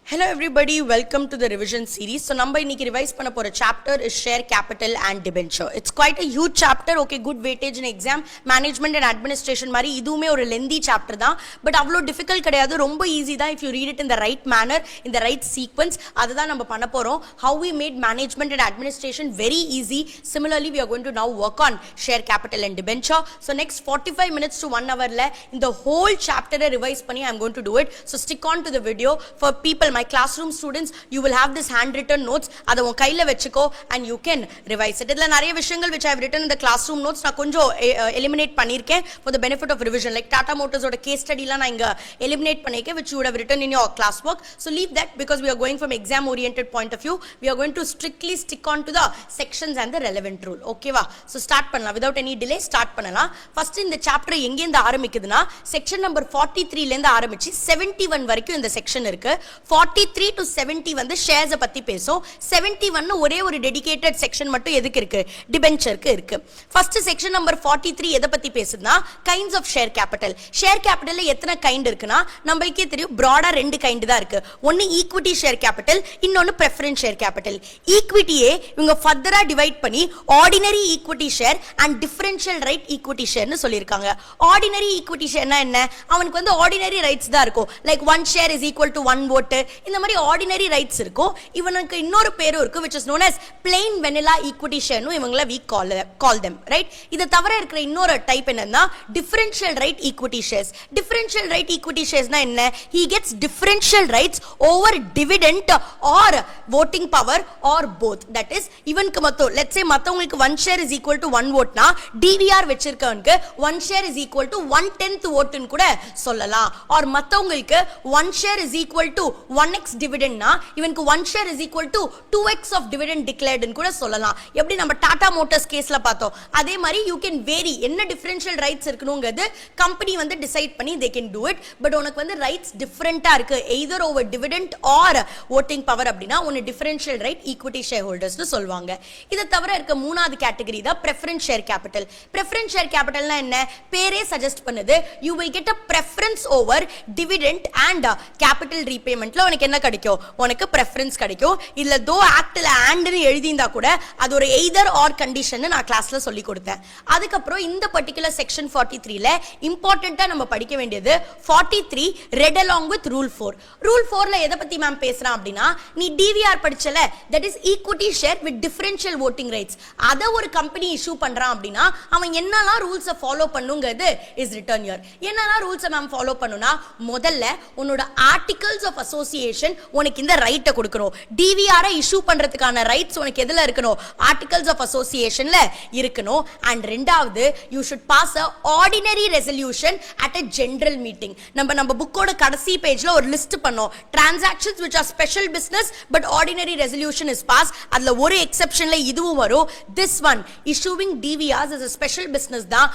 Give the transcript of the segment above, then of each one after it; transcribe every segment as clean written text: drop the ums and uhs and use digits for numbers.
Hello everybody, welcome to the revision series. So நம்ம இன்னைக்கு revise பண்ண போற chapter is share capital and debenture. It's quite a huge chapter. Okay, good weightage in exam. Management and administration மாதிரி இதுவுமே ஒரு lengthy chapter தான். But அவ்வளோ difficult கிடையாது, ரொம்ப easy தான் if you read it in the right manner, in the right sequence. அதுதான் நம்ம பண்ண போறோம். How we made management and administration very easy. Similarly, we are going to now work on share capital and debenture. So next 45 minutes to 1 hour ல இந்த whole chapter revise பண்ணி I'm going to do it. So stick on to the video. For people my classroom students, you will have this handwritten notes. அதை உன் கையில வெச்சுக்கோ and you can revise it. இதுல நிறைய விஷயங்கள் which I have written in the classroom notes நான் கொஞ்சம் eliminate பண்ணிருக்கேன் for the benefit of revision. Like Tata Motors ஓட case study லாம் நான் இங்க eliminate பண்ணிருக்கேன் which you would have written in your classwork. So leave that because we are going from exam oriented point of view. We are going to strictly stick on to the sections and the relevant rule. Okay வா? So start பண்ணலாம். Without any delay start பண்ணலாம். First இந்த chapter எங்க இருந்து ஆரம்பிக்குதுன்னா section number 43 ல இருந்து ஆரம்பிச்சு 71 வரைக்கும் இந்த section இருக்கு. 43 to 70 வந்து shares பத்தி பேசும். 71 ஒரே ஒரு dedicated section மட்டும் எதுக்கு இருக்கு? Debenture-க்கு இருக்கு. First section number 43 எதை பத்தி பேசுதுன்னா kinds of share capital. Share capital எத்தனை kind இருக்குன்னா நமக்கே தெரியும் broad-ஆ ரெண்டு kind தான் இருக்கு. ஒன்னு equity share capital, இன்னொன்னு preference share capital. Equity-யே இவங்க further-ஆ divide பண்ணி ordinary equity share and differential right equity share னு சொல்லிருக்காங்க. Ordinary equity share என்ன? அவனுக்கு வந்து ordinary rights தான் இருக்கும். Like one share is equal to one vote. இந்த மாதிரி ordinary rights இருக்கும். இவனுக்கு இன்னொரு பேரும் இருக்கு which is known as plain vanilla equity share னு இவங்கள we call them, right? இத தவிர இருக்கிற இன்னொரு டைப் என்னன்னா differential right equity shares. Differential right equity shares னா என்ன? He gets differential rights over dividend or voting power or both. That is இவனுக்கு மட்டும் let's say மத்தவங்களுக்கு one share is equal to one vote னா DVR வச்சிருக்கவனுக்கு one share is equal to 1/10 vote னு கூட சொல்லலாம். or மத்தவங்களுக்கு one share is equal to 1x dividend னா இவனுக்கு one share is equal to 2x of dividend declared னு கூட சொல்லலாம். எப்படி நம்ம டாடா மோட்டார்ஸ் கேஸ்ல பார்த்தோம் அதே மாதிரி you can vary என்ன differential rights இருக்கணும்ங்கிறது கம்பெனி வந்து டிசைட் பண்ணி they can do it. But உனக்கு வந்து ரைட்ஸ் டிஃபரெண்டா இருக்கு either over dividend or voting power அப்படினா உன்ன differential right equity shareholders னு சொல்வாங்க. இத தவிர இருக்க மூணாவது கேட்டகரி தான் preference share capital. preference share capital னா என்ன? பேரே சஜஸ்ட் பண்ணுது you will get a preference over dividend and capital repaymentல உனக்கு என்ன கிடைக்கும்? உனக்கு preference கிடைக்கும். இல்ல தோ ஆக்ட்ல ஆண்ட்னு எழுதிந்தா கூட அது ஒரு either or condition நான் கிளாஸ்ல சொல்லி கொடுத்தேன். அதுக்கு அப்புறம் இந்த particular section 43 ல இம்பார்ட்டன்ட்டா நம்ம படிக்க வேண்டியது 43 read along with rule 4. rule 4 ல எதை பத்தி மேம் பேசுறான் அப்படினா நீ DVR படிச்சல that is equity share with differential voting rights. அத ஒரு கம்பெனி இஷ்யூ பண்றான் அப்படினா அவன் என்னலாம் ரூல்ஸ் ஃபாலோ பண்ணுங்கிறது is written here. என்னலாம் ரூல்ஸ் மேம் ஃபாலோ பண்ணுனா முதல்ல உன்னோட articles of association உனக்கு இந்த ரைட்டை கொடுக்கணும். டிவிஆரை இஷ்யூ பண்றதுக்கான ரைட்ஸ் உனக்கு எதுல இருக்கணும்? ஆர்டிகல்ஸ் ஆஃப் அசோசியேஷன்ல இருக்கணும். அண்ட் ரெண்டாவது you should pass a ordinary resolution at a general meeting. நம்ம புக்கோட கடைசி பேஜ்ல ஒரு லிஸ்ட் பண்ணோம். Transactions which are special business but ordinary resolution is passed. அதுல ஒரு எக்ஸெப்ஷன்ல இதுவும் வரும். this one issuing DVRs is a special business தான்.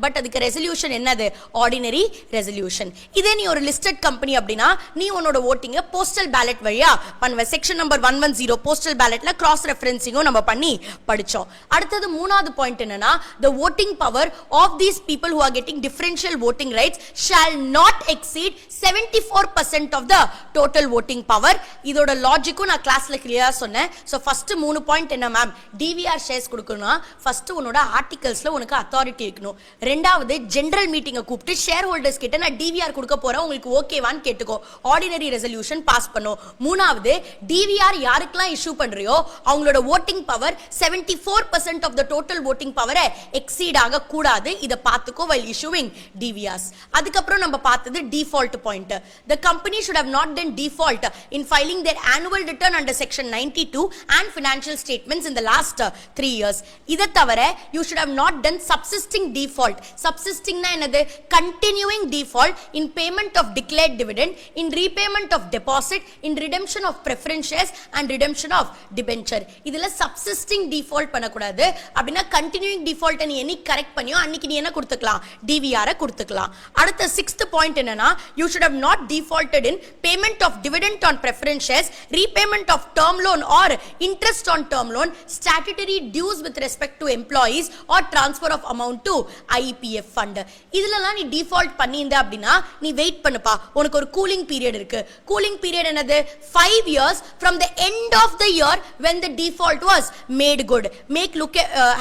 பட் அதுக்கு ரெசல்யூஷன் என்னது? Ordinary resolution. இதே நீ ஒரு லிஸ்டட் கம்பெனி அப்படினா நீ உன்னோட வோட்டிங்க போஸ்டல் பேலட் வழியா பண்ணுவ. செக்ஷன் நம்பர் 110 போஸ்டல் பேலட்ல கிராஸ் ரெஃபரன்சிங்கும் நம்ம பண்ணி படிச்சோம். அடுத்தது மூணாவது பாயிண்ட் என்னன்னா the voting power of these people who are getting differential voting rights shall not exceed 74% of the total voting power. இதோட லாஜிக்கும் நான் கிளாஸ்ல கிளியரா சொன்னேன். சோ ஃபர்ஸ்ட் மூணு பாயிண்ட் என்ன மேம்? டிவிஆர் ஷேர்ஸ் கொடுக்கணும்னா ஃபர்ஸ்ட் உன்னோட ஆர்டிகல்ஸ்ல உனக்கு அத்தாரிட்டி இருக்கணும். ரெண்டாவது ஜெனரல் மீட்டிங்கை கூப்பிட்டு ஷேர் ஹோல்டர்ஸ் கிட்ட நான் டிவிஆர் கொடுக்க போறேன் உங்களுக்கு ஓகேவான்னு கேட்டுக்கோ. ஆர்டினரி ரெசல்யூஷன் பாஸ் பண்ணும். மூணாவது டிவிஆர் யாருக்கெல்லாம் இஷ்யூ பண்றியோ அவங்களோட voting power 74% of the total voting power exceed ஆக கூடாது. இத பாத்துக்கோ while issuing DVRs. அதுக்கு அப்புறம் நம்ம பார்த்தது default point. The company should have not done default in filing their annual return under section 92 and financial statements in the last 3 years. இத தவிர you should have not done subsisting default. Subsisting னா என்னது? Continuing default in payment of declared dividend, in repayment of deposit, in redemption of preference shares and redemption of debenture. இதுல subsisting default பண்ணக்கூடாது. அப்படினா continuing default நீ என்னைக்கு correct பண்ணியோ அன்னைக்கு நீ என்ன கொடுத்துக்கலாம்? DVR கொடுத்துக்கலாம். அடுத்த 6th பாயிண்ட் என்னன்னா you should have not defaulted in payment of dividend on preference shares, repayment of term loan or interest on term loan, statutory dues with respect to employees or transfer of amount to IPF fund. இதுலலாம் நீ default பண்ணியிருந்த அப்படினா நீ wait பண்ணுப்பா. உனக்கு ஒரு cooling period இருக்கு. cooling period என்னது 5 years from the end of the year when the default was made good.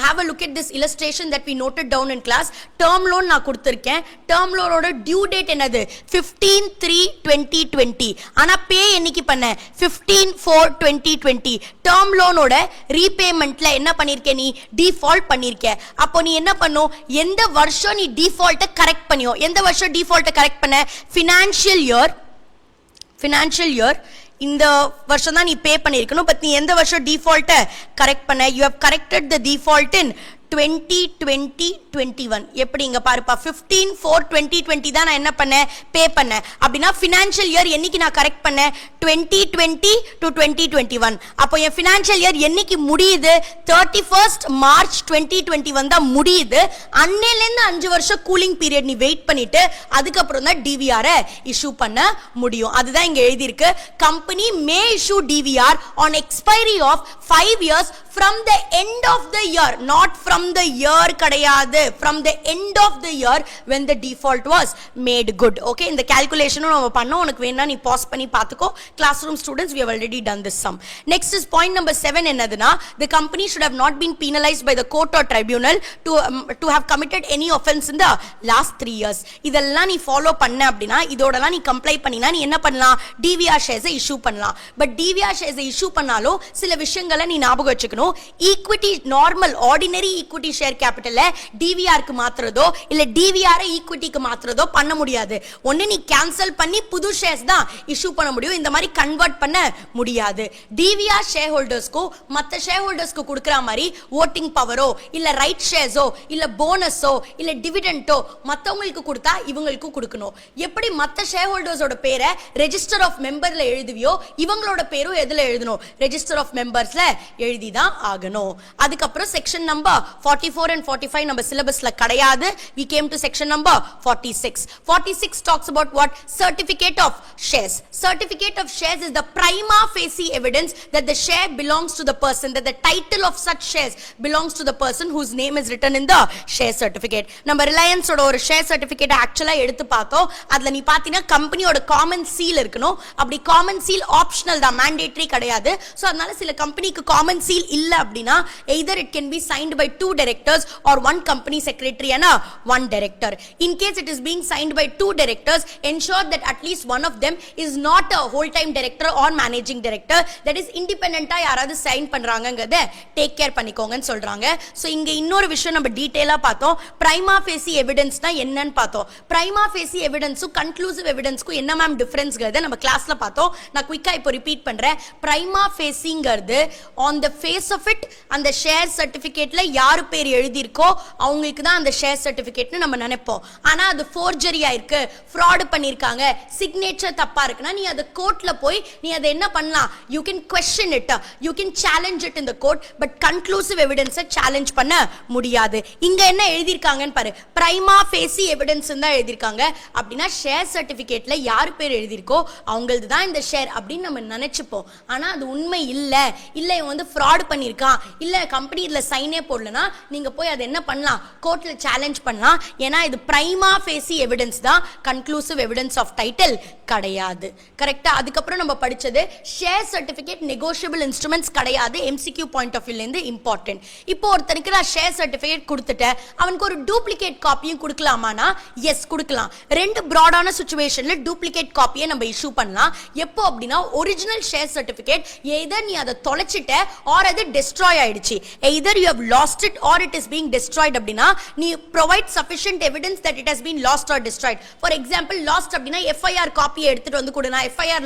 Have a look at this illustration that we noted down in class. Term loan நான் கொடுத்திருக்கேன். Term loan ஓட due date என்னது 15/3/2020. ஆனா pay என்னைக்கு பண்ண 15/4/2020. term loan ஓட repayamentல என்ன பண்ணிருக்க நீ default பண்ணிருக்க. அப்போ நீ என்ன பண்ணும், எந்த வருஷம் நீ default கரெக்ட் பண்ணியோ, எந்த வருஷம் default கரெக்ட் பண்ண, financial year இந்த வருஷம் தான் நீ பே பண்ணிருக்கணும். பட் நீ எந்த வருஷம் default கரெக்ட் பண்ண, you have corrected the default in 2020-21. எப்படி இங்க பாருப்பா 15/4/2020 தான் நான் என்ன பண்ணேன் பே பண்ணேன். அப்படினா financial year என்னைக்கு நான் கரெக்ட் பண்ணேன் 2020 to 2021. அப்போ என் financial year என்னைக்கு முடியுது 31st March 2021 தான் முடியுது. அன்னையில இருந்து 5 வருஷம் கூலிங் பீரியட் நீ வெயிட் பண்ணிட்டு அதுக்கு அப்புறம் தான் DVR இஷ்யூ பண்ண முடியும். அதுதான் இங்க எழுதி இருக்கு. company may issue DVR on expiry of 5 years from the end of the year, not from the year கிடையாது, from the end of the year when the default was made good. okay, இந்த calculation நம்ம பண்ணோம். உனக்கு வேணா நீ pass பண்ணி பாத்துக்கோ. classroom students, we have already done this sum. next is point number 7. என்னதுன்னா the company should have not been penalized by the court or tribunal to have committed any offense in the last 3 years. இதெல்லாம் நீ follow பண்ண அப்படினா, இதோடலாம் நீ comply பண்ணினா நீ என்ன பண்ணலாம், DVR shares இஷ்யூ பண்ணலாம். பட் DVR shares இஷ்யூ பண்ணாலும் சில விஷயங்களை நீ ஞாபகம் வச்சுக்கணும். Equity normal ordinary equity share கேபிட்டல்ல DVR க்கு மாத்துறதோ இல்ல DVR ஈக்விட்டிக்கு மாத்துறதோ பண்ண முடியாது. ஒண்ணு நீ கேன்சல் பண்ணி புது ஷேர்ஸ் தான் இஷ்யூ பண்ண முடியும். இந்த மாதிரி கன்வர்ட் பண்ண முடியாது. DVR ஷேர் ஹோல்டர்ஸ்க்கு மத்த ஷேர் ஹோல்டர்ஸ்க்கு கொடுக்கிற மாதிரி வோட்டிங் பவரோ இல்ல ரைட் ஷேர்ஸோ இல்ல போனஸோ இல்ல டிவிடெண்டோ மத்தவங்களுக்கு கொடுத்தா இவங்களுக்கு கொடுக்கணும். எப்படி மத்த ஷேர் ஹோல்டர்ஸோட பேரை ரெஜிஸ்டர் ஆஃப் மெம்பர்ல எழுதுவியோ இவங்களோட பேரும் எதுல எழுதணும், ரெஜிஸ்டர் ஆஃப் மெம்பர்ஸ்ல எழுதிதான் ஆகணும். அதுக்கு அப்புறம் செக்ஷன் நம்பர் 44 and 45 நம்ம சிலபஸ்ல கிடையாது. we came to section number 46. 46 talks about what? certificate of shares. certificate of shares is the prima facie evidence that the share belongs to the person, that the title of such shares belongs to the person whose name is written in the share certificate. நம்ம Reliance ஓட ஒரு share certificate ஆக்சுவலா எடுத்து பார்த்தோம். அதுல நீ பாத்தீங்கன்னா கம்பெனியோட காமன் சீல் இருக்கணும். அப்படி காமன் சீல் ஆப்ஷனல் தான், மேண்டேட்டரி கிடையாது. சோ அதனால சில கம்பெனிக்கு காமன் சீல் இல்ல அப்படினா either it can be signed by 2 directors or 1 company secretary and 1 director. in case it is being signed by 2 directors, ensure that at least one of them is not a whole time director or managing director, that is independent ஆ யாராவது sign பண்றாங்கங்கறத take care பண்ணிக்கோங்கன்னு சொல்றாங்க. So இங்க இன்னொரு விஷயம் நம்ம டீடைலா பார்த்தோம். prima facie evidence னா என்னன்னு பார்த்தோம். prima facie evidence-க்கும் conclusive evidence-க்கும் என்ன மேம் டிஃபரன்ஸ்ங்கறத நம்ம கிளாஸ்ல பார்த்தோம். நான் குயிக்கா இப்போ ரிப்பீட் பண்றேன். prima facie-ங்கிறது on the face of it அந்த ஷேர் சர்டிபிகேட்ல யாரு பேர் எழுதி இருக்கோ அவங்களுக்கு தான் அந்த ஷேர் சர்டிபிகேட்னு நம்ம நினைப்போம். ஆனா அது ஃபோர்ஜரியா இருக்கு, ஃப்ராட் பண்ணிருக்காங்க, சிக்னேச்சர் தப்பா இருக்குன்னா நீ அது கோர்ட்ல போய் நீ அதை என்ன பண்ணலாம், you can question it, you can challenge it in the court, but conclusive evidence challenge பண்ண முடியாது. இங்க என்ன எழுதி இருக்காங்கன்னு பாரு, prima facie evidence தான் எழுதி இருக்காங்க. அப்படினா ஷேர் சர்டிபிகேட்ல யார் பேர் எழுதி இருக்கோ அவங்களது தான் இந்த ஷேர் அப்படின்னு நம்ம நினைச்சுப்போம். ஆனா அது உண்மை இல்ல, இல்ல இவன் வந்து ஃப்ராட் பண்ணிருக்கான், இல்ல கம்பெனி இதுல சைனே போடலனா நீங்க போய் அதை என்ன பண்ணலாம், கோர்ட்ல சேலஞ்ச் பண்ணலாம். ஏன்னா இது prima facie evidence தான், conclusive evidence of title கிடையாது. கரெக்ட்டா? அதுக்கு அப்புறம் நம்ம படிச்சது ஷேர் சர்டிபிகேட் நெகோஷியபிள் இன்ஸ்ட்ருமெண்ட்ஸ் கிடையாது. MCQ பாயிண்ட் ஆஃப் வியூல இருந்து இம்பார்ட்டன்ட். இப்போ ஒருத்தனுக்கு நான் ஷேர் சர்டிபிகேட் கொடுத்துட்டேன், அவனுக்கு ஒரு டூப்ளிகேட் காப்பியும் கொடுக்கலாமானா எஸ் கொடுக்கலாம். ரெண்டு பிராடான சிச்சுவேஷன்ல டூப்ளிகேட் காப்பியை நம்ம இஷ்யூ பண்ணலாம். எப்போ அப்படின்னா ஒரிஜினல் ஷேர் சர்டிபிகேட் எய்தர் நீ அதை தொலைச்சிட்ட ஆர் அது டெஸ்ட்ராய் ஆயிடுச்சு, either you have lost it or it is being destroyed அப்படின்னா நீ provide sufficient evidence that it has been lost or destroyed. For example lost அப்படின்னா FIR காப்பியை எடுத்துட்டு வந்து கொடு, நான் FIR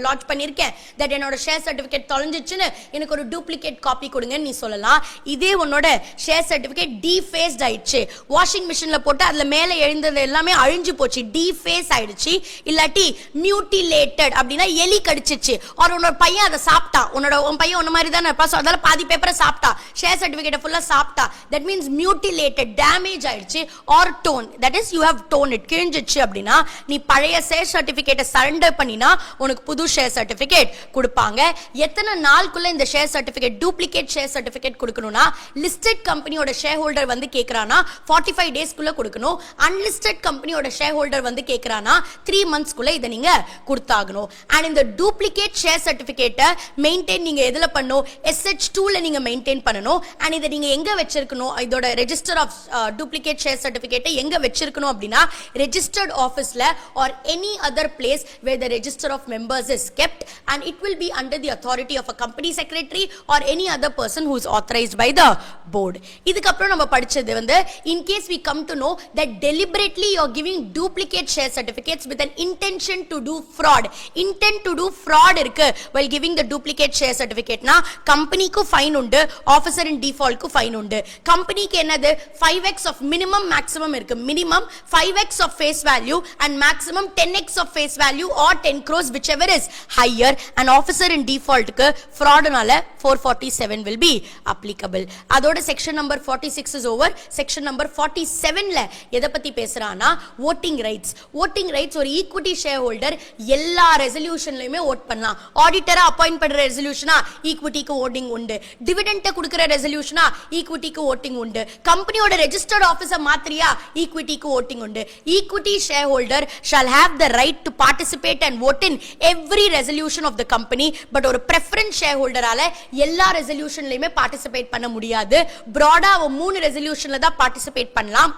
லான்ச் பண்ணிருக்கேன் தட் என்னோட ஷேர் சர்டிபிகேட் தொலைஞ்சிச்சுன்னு எனக்கு ஒரு டூப்ளிகேட் காப்பி கொடுங்கன்னு நீ சொல்லலாம். இதே உன்னோட ஷேர் சர்டிபிகேட் டீஃபேஸ்ட் ஆயிடுச்சு, வாஷிங் மிஷின்ல போட்டு அதுல மேல எழுந்தது எல்லாமே அழிஞ்சு போச்சு, டீஃபேஸ் ஆயிடுச்சு, இல்லாட்டி மியூட்டிலேட்டட் அப்படின்னா எலி கடிச்சிச்சு, ஆர் உன்னோட பையன் அதை சாப்பிட்டா, உன் பையன் உன்ன மாதிரி தானே இருப்பா, அதனால பாதி பேப்பரை சாப்பிட்டா, ஷேர் சர்டிபிகேட் ஃபுல்லா சாப்பிட்டா பார்ட்டா, that means mutilated, damage ஆயிடுச்சு, or torn, that is you have torn it, கிழிஞ்சிச்சு அப்படின்னா நீ பழைய ஷேர் சர்டிபிகேட்டை சரண்டர் பண்ணினா உனக்கு புது ஷேர் சர்டிபிகேட் கொடுப்பாங்க. எத்தனை நாளுக்குள்ள இந்த share certificate, duplicate share certificate கொடுக்கணும்னா லிஸ்டட் கம்பெனியோட ஷேர் ஹோல்டர் வந்து கேக்குறானா 45 டேஸ்க்குள்ள கொடுக்கணும். அன்லிஸ்டட் கம்பெனியோட ஷேர் ஹோல்டர் வந்து கேக்குறானா 3 மந்த்ஸ்க்குள்ள இதை நீங்க கொடுத்தாகணும். அண்ட் இந்த டூப்ளிகேட் ஷேர் சர்டிபிகேட்டை மெயின்டைன் நீங்க எதுல பண்ணணும், SH2ல நீங்க மெயின்டைன் பண்ணணும். அண்ட் இதை நீங்க எங்க வச்சிருக்கணும், இதோட ரெஜிஸ்டர் ஆஃப் டூப்ளிகேட் ஷேர் சர்டிபிகேட்டை எங்க வச்சிருக்கணும் அப்படின்னா registered officeல or any other place where the register of members is kept, and it will be under the authority of a company secretary or any other person who is authorized by the board. இதுக்கு அப்புறம் நம்ம படிச்சது வந்து in case we come to know that deliberately you are giving duplicate share certificates with an intention to do fraud. Intent to do fraud இருக்கு while giving the duplicate share certificate னா கம்பெனிக்கு fine உண்டு, officer இன் டிஃபால்ட்க்கு fine உண்டு. கம்பெனிக்கு என்னது 5x of minimum maximum இருக்கு. minimum 5x of face value and maximum 10x of face value or 10 crores whichever is higher, and officer in default க்கு fraudனால 447 will be applicable. அதோட section number 46 is over. section number 47ல எதை பத்தி பேசுறானா voting rights. voting rights ஒரு equity shareholder எல்லா ரெசல்யூஷன்லயுமே vote பண்ணலாம். ஆடிட்டரா appoint பண்ற ரெசல்யூஷனா ஈக்விட்டிக்கு voting உண்டு. Dividend கொடுக்கிற ரெசல்யூஷனா ஈக்விட்டிக்கு voting உண்டு. கம்பெனியோட ரெஜிஸ்டர்ட் ஆபீஸை மாத்திரியா ஈக்விட்டிக்கு voting உண்டு. equity shareholder shall have the right to participate and vote in every resolution of the company, but ஒரு preference shareholderால எல்லா ரெசல்யூஷன்லயுமே பார்ட்டிசிபேட் பண்ண முடியாது. broad-ஆ 3 ரெசல்யூஷன்ல தான் பார்ட்டிசிபேட் பண்ணலாம்.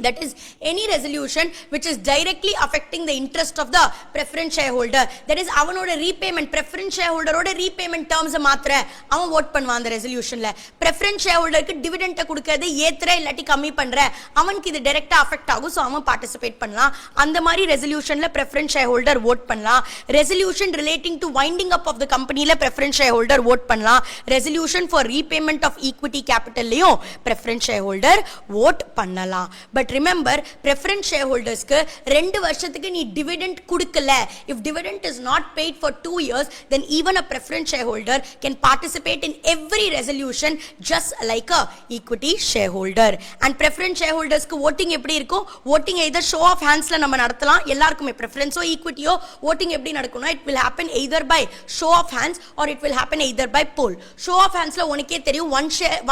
that is any resolution which is directly affecting the interest of the preference shareholder, that is அவனோட repayment, preference shareholder ஓட repayment terms மாத்திர அவன் vote பண்ணுவான் அந்த resolutionல. preference shareholderக்கு dividend கொடுக்கிறது ஏத்துற இல்லாட்டி கம்மி பண்ற அவனுக்கு இது டைரக்டா அஃபெக்ட் ஆகும், so அவன் பார்ட்டிசிபேட் பண்ணலாம். அந்த மாதிரி resolutionல preference shareholder vote பண்ணலாம். resolution relating to winding up of the companyல preference shareholder vote பண்ணலாம். resolution for repayment of equity capitalலயும் preference shareholder vote பண்ணலாம். But remember, preference shareholders க்கு 2 வருஷத்துக்கு நீ dividend கொடுக்கல, if dividend is not paid for 2 years, then even a preference shareholder can participate in every resolution just like a equity shareholder. And preference shareholders க்கு voting எப்படி இருக்கும், voting either show of handsல நம்ம நடத்தலாம். எல்லாருக்குமே preference ஓ equity ஓ voting எப்படி நடக்கும்னா it will happen either by show of hands or it will happen either by poll. show of handsல உனக்கே தெரியும்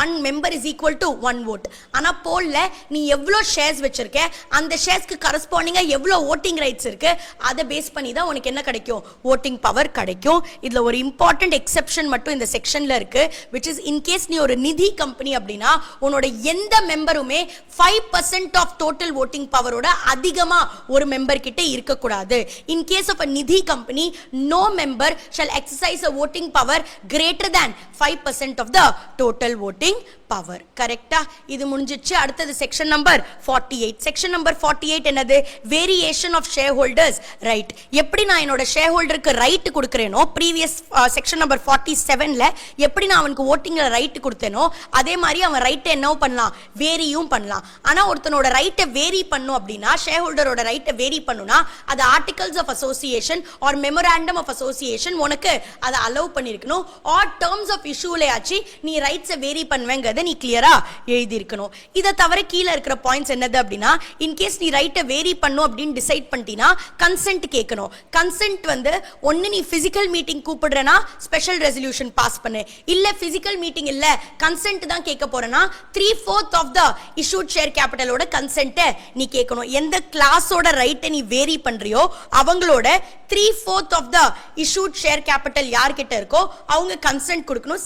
one member is equal to one vote. ஆனா pollல நீ எவ்வளவு shares வச்சிருக்க, அந்த ஷேர்ஸ்க்கு கரஸ்பாண்டிங்கா எவ்வளவு voting rights இருக்கு, அதை பேஸ் பண்ணி தான் உனக்கு என்ன கிடைக்கும், voting power கிடைக்கும். இதுல ஒரு இம்பார்ட்டன்ட் எக்ஸெப்ஷன் மட்டும் இந்த செக்ஷன்ல இருக்கு, which is in case நீ ஒரு நிதி கம்பெனி அப்படினா உன்னோட எந்த மெம்பருமே 5% of total voting power ஓட அதிகமா ஒரு மெம்பர் கிட்ட இருக்க கூடாது. in case of a நிதி company, no member shall exercise a voting power greater than 5% of the total voting power. கரெக்ட்டா? இது முடிஞ்சிச்சு. அடுத்தது செக்ஷன் நம்பர் 48. செக்ஷன் நம்பர் 48 என்னது, variation of share holders right. எப்படி நான் என்னோட ஷேர் ஹோல்டருக்கு ரைட் கொடுக்கறேனோ ப்ரீவியஸ் செக்ஷன் நம்பர் 47ல எப்படி நான் அவனுக்கு votingல ரைட் கொடுத்தேனோ அதே மாதிரி அவன் ரைட்டை என்ன பண்ணலாம், வேரியும் பண்ணலாம். ஆனா ஒருத்தனோட ரைட்டை வேரி பண்ணும் அப்படின்னா, ஷேர் ஹோல்டரோட ரைட்டை வேரி பண்ணுனா அது articles of association or memorandum of association உனக்கு அதை அலோவ் பண்ணிருக்கணும். ஆர் டர்ம்ஸ் ஆஃப் இஷ்யூலயாச்சு நீ ரைட்ஸை வேரி பண்ணுவேங்கிறத நீ கிளியரா எழுதி இருக்கணும். இத தவிர கீழ இருக்கிற பாயிண்ட்ஸ் என்னது அப்படினா, இன் கேஸ் நீ ரைட்டை வேரி பண்ணும் அப்படின்னு டிசைட் பண்ணிட்டீனா கன்சென்ட் கேட்கணும். கன்சென்ட் வந்து ஒன்னு நீ பிசிக்கல் மீட்டிங் கூப்பிடுறனா ஸ்பெஷல் ரெசல்யூஷன் பாஸ் பண்ணு, இல்ல பிசிக்கல் மீட்டிங் இல்ல கன்சென்ட் தான் கேட்க போறனா 3/4 ஆஃப் த இஷ்யூட் ஷேர் கேபிட்டலோட கன்சென்ட் நீ கேட்கணும். எந்த கிளாஸோட ரைட்டை நீ வேரி பண்றியோ அவங்களோட 3/4 of the issued share capital யார்கிட்ட இருக்கோ அவங்க கன்சென்ட் கொடுக்கணும்,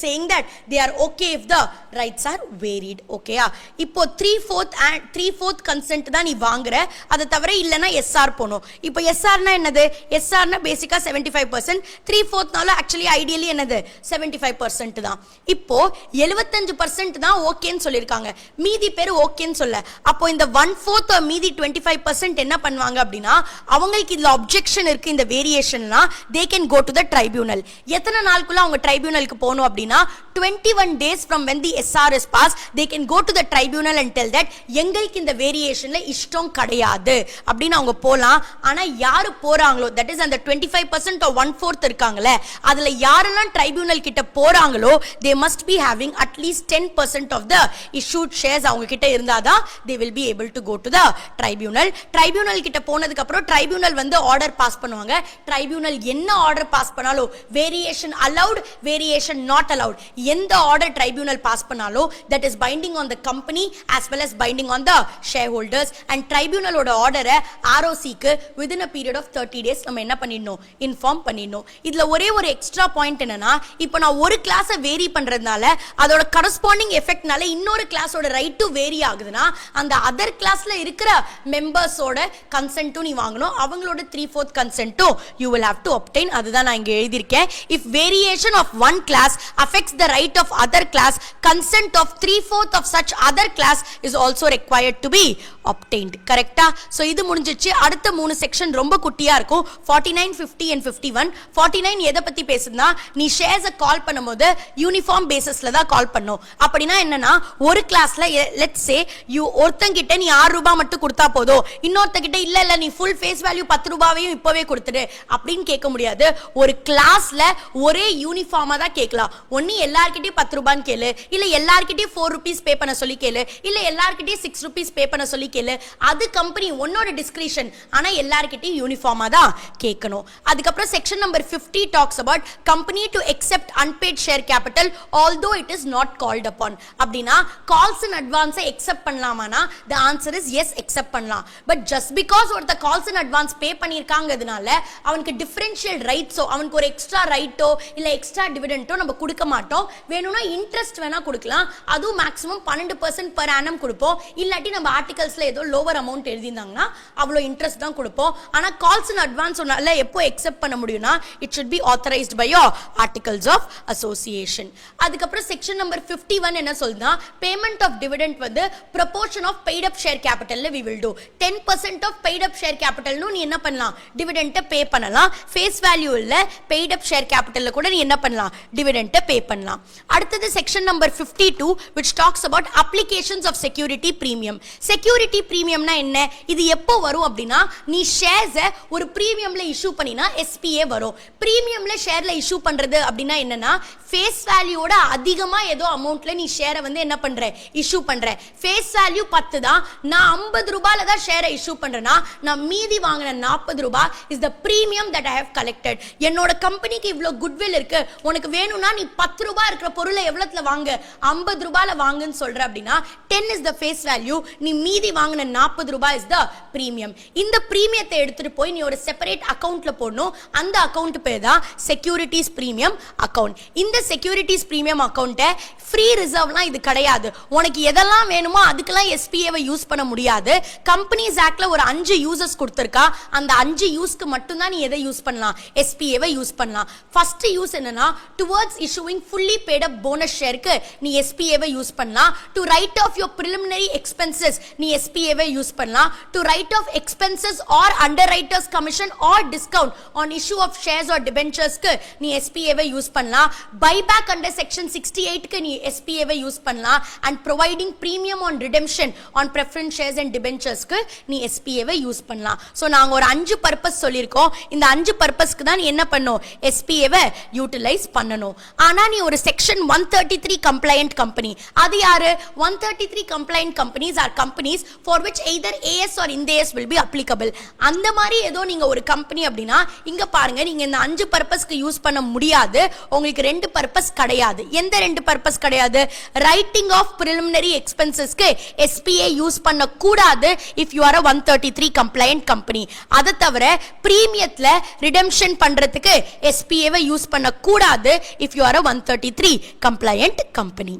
saying that they are okay if the rights are varied. ஓகேயா? இப்போ 3/4 கன்சென்ட் தான் நீ வாங்குற, அதை தவிர இல்லனா எஸ்ஆர் போணும். இப்போ எஸ்ஆர்னா என்னது, எஸ்ஆர்னா பேசிக்கா 75%, 3/4னால ஆக்சுவலி ஐடியலி என்னது 75% தான். இப்போ 75% தான் ஓகேன்னு சொல்லிருக்காங்க, மீதி பேர் ஓகேன்னு சொல்ல. அப்போ இந்த 1/4 மீதி 25% என்ன பண்ணுவாங்க அப்படின்னா, அவங்களுக்கு இதுல அப்ஜெக்ஷன் இருக்கு இந்த வேரியேஷன்னா they can go to the tribunal. எத்தனை நாளுக்குள்ள அவங்க ட்ரைபியூனலுக்கு போகணும் அப்படின்னா 21 days from when the SR is passed, they can go to the tribunal and tell that எங்களுக்கு இந்த வேரியேஷன்ல இஷ்டம் கிடையாது அப்படின்னு அவங்க போலாம். ஆனா யாரு போறாங்களோ, that is அந்த 25% or 1/4 இருக்காங்களே, அதுல யாரெல்லாம் ட்ரைபியூனல் கிட்ட போறாங்களோ they must be having at least 10% of the issued shares அவங்க கிட்ட இருந்தாதான் they will be able to go to the tribunal. Tribunal கிட்ட போனதுக்கு அப்புறம் ட்ரைபியூனல் வந்து ஆர்டர் பாஸ் பண்ணுவாங்க. ட்ரைபியூனல் என்ன ஆர்டர் பாஸ் பண்ணாலும், variation allowed, variation not allowed, எந்த ஆர்டர் ட்ரைபியூனல் பாஸ் பண்ணாலும் that is binding on the company as well as binding on the shareholders. And ட்ரைபியூனலோட ஆர்டரை ROC-க்கு within a period of 30 days நம்ம என்ன பண்ணிடணும், inform பண்ணிடணும். இதுல ஒரே ஒரு எக்ஸ்ட்ரா பாயிண்ட் என்னன்னா, இப்போ நான் ஒரு கிளாஸை வேரி பண்றதுனால அதோட கரஸ்பாண்டிங் எஃபெக்ட்னால இன்னொரு கிளாஸோட ரைட் டு வேரி ஆகுதுன்னா அந்த அதர் கிளாஸ்ல இருக்கிற மெம்பர்ஸோட கன்சென்ட்டும் நீ வாங்கணும், அவங்களோட 3/4 கன்சென்ட்டும் you will have to obtain. அதுதான் நான் இங்க எழுதியிருக்கேன். If variation of one class affects the right of other class, consent of 3/4 of such other class is also required to be obtained. கரெக்ட்டா? சோ இது முடிஞ்சிச்சு. அடுத்த 3 செக்ஷன் ரொம்ப குட்டியா இருக்கும். 49, 50 and 51. 49 எதை பத்தி பேசுதுன்னா, நீ ஷேர்ஸை கால் பண்ணும்போது யூனிஃபார்ம் பேசிஸ்ல தான் கால் பண்ணும். அப்படின்னா என்னன்னா, ஒரு கிளாஸ்ல லெட்ஸ் சே யூ ஒருத்தங்கிட்ட நீ 6 ரூபாய் மட்டும் கொடுத்தா போதும், இன்னொருத்தங்கிட்ட இல்ல நீ ஃபுல் ஃபேஸ் வேல்யூ 10 ரூபாயையும் இப்பவே கொடுத்துடு அப்படின்னு கேட்க முடியாது. ஒரு கிளாஸ்ல ஒரே யூனிஃபார்மா தான் கேட்கலாம். ஒன்னு எல்லார்கிட்டயும் 10 ரூபான்னு கேளு, இல்ல எல்லார்கிட்டயும் 4 rupees பே பண்ண சொல்லி கேளு, இல்ல எல்லார்கிட்டயும் 6 rupees பே பண்ண சொல்லி கேளு. அது கம்பெனி உன்னோட டிஸ்கிரிஷன். ஆனா எல்லார்கிட்டயும் யூனிஃபார்மா தான் கேட்கணும். அதுக்கப்புறம் section number 50 talks about company to accept unpaid share capital although it is not called upon. அப்படினா calls in advance accept பண்ணலாமானா the answer is yes, accept பண்ணலாம். but just because ஒருத்த calls in advance pay பண்ணிருக்காங்கதுனால அவனுக்கு differential rights அவனுக்கு ஒரு extra ரைட்டோ இல்ல extra டிவிடெண்டோ நம்ம கொடுக்க மாட்டோம். வேணும்னா இன்ட்ரெஸ்ட் வேணா கொடுக்கலாம், அதுவும் மேக்ஸிமம் 12% per annum கொடுப்போம். இல்லாட்டி நம்ம ஆர்டிகல்ஸ்ல ஏதோ லோவர் அமௌண்ட் எழுதியிருந்தாங்கன்னா அவ்வளோ இன்ட்ரெஸ்ட் தான் கொடுப்போம். ஆனா கால்ஸ் இன் அட்வான்ஸ் சொன்னால எப்போ எக்ஸெப்ட் பண்ண முடியும்னா it should be authorized by your articles of association. அதுக்கப்புறம் செக்ஷன் நம்பர் 51 என்ன சொல்லுதுன்னா, பேமெண்ட் ஆஃப் டிவிடெண்ட் வந்து proportion of paid up share capital we will do. 10% of paid up share capital நீ என்ன பண்ணலாம், டிவிடெண்ட் பே பண்ணலாம். ஃபேஸ் வேல்யூ இல்ல paid up share capital கூட நீ என்ன பண்ணலாம், டிவிடெண்ட் பே பண்ணலாம். அடுத்தது section number 52 which talks about applications of security premium. security premiumனா என்ன, இது எப்போ வரும் அப்படின்னா, நீ ஷேர்ஸை ஒரு பிரீமியம்ல இஷ்யூ பண்ணினா SPA வரும். பிரீமியம்ல ஷேர்ல இஷ்யூ பண்றது அப்படின்னா என்னன்னா, ஃபேஸ் வேல்யூவோட அதிகமா ஏதோ அமௌண்ட்ல நீ ஷேரை வந்து என்ன பண்ற, இஷ்யூ பண்ற. ஃபேஸ் வேல்யூ 10 தான், நான் 50 ரூபாயில தான் ஷேரை இஷ்யூ பண்றேன்னா நான் மீதி வாங்கின 40 ரூபாய் is the premium that I have collected. என்னோட கம்பெனிக்கு இவ்வளவு குட்வில் இருக்கு, உனக்கு வேணும்னா நீ 10 ரூபாய் இருக்கிற பொருளை எவ்வளவுல வாங்கு, 50 ரூபாயில வாங்குன்னு சொல்ற அப்படின்னா 10 is the face value, நீ மீதி வாங்கின 40 ரூபாய் is the premium. இந்த பிரீமியத்தை எடுத்துட்டு போய் நீ ஒரு செப்பரேட் அக்கவுண்ட்ல போடணும். அந்த அக்கவுண்ட் பேர் தான் செக்யூரிட்டிஸ் பிரீமியம் அக்கவுண்ட். இந்த செக்யூரிட்டிஸ் பிரீமியம் அக்கவுண்ட்டை ஃப்ரீ ரிசர்வ்லாம் இது கிடையாது. உனக்கு எதெல்லாம் வேணுமோ அதுக்கெல்லாம் SPA-வை யூஸ் பண்ண முடியாது. கம்பெனிஸ் ஆக்ட்ல ஒரு 5 யூசஸ் கொடுத்திருக்கா, அந்த 5 யூஸ்க்கு மட்டும் தான் நீ எதை யூஸ் பண்ணலாம், SPA-வை யூஸ் பண்ணலாம். ஃபர்ஸ்ட் யூஸ் என்னன்னா, towards issuing fully paid up bonus ஷேருக்கு நீ SPA-வை யூஸ் பண்ணலாம். To write off your preliminary expenses நீ SPA-வை யூஸ் பண்ணலாம். To write off expenses or underwriters commission or discount on issue of shares or debentures-க்கு நீ SPA-வை யூஸ் பண்ணலாம். buyback under section 68-க்கு நீ SPA-வை யூஸ் பண்ணலாம். and providing premium on redemption on preference shares and debentures-க்கு நீ SPA-வை யூஸ் பண்ணலாம். சோ நாங்க ஒரு 5 பர்பஸ் சொல்லிருக்கோம். இந்த 5 பர்பஸ்க்கு தான் நீ என்ன பண்ணணும், SPA-வை யூட்டிலைஸ் பண்ணணும். ஆனா நீ ஒரு செக்ஷன் 133 compliant company, அது யாரு, 133 compliant companies are companies for which either AS or IND AS will be applicable. அந்த மாதிரி ஏதோ நீங்க ஒரு கம்பெனி அப்படின்னா இங்க பாருங்க, நீங்க இந்த 5 பர்பஸ்க்கு யூஸ் பண்ண முடியாது. உங்களுக்கு 2 பர்பஸ் கிடையாது. எந்த 2 பர்பஸ் கிடையாது, ரைட்டிங் ஆஃப் preliminary expenses-க்கு SPA யூஸ் பண்ண கூடாது if you are a 133 compliant company. அத தவிர பிரீமியத்துல ரிடெம்ஷன் பண்றதுக்கு SPA-வை யூஸ் பண்ண கூடாது if you are a 133 compliant company.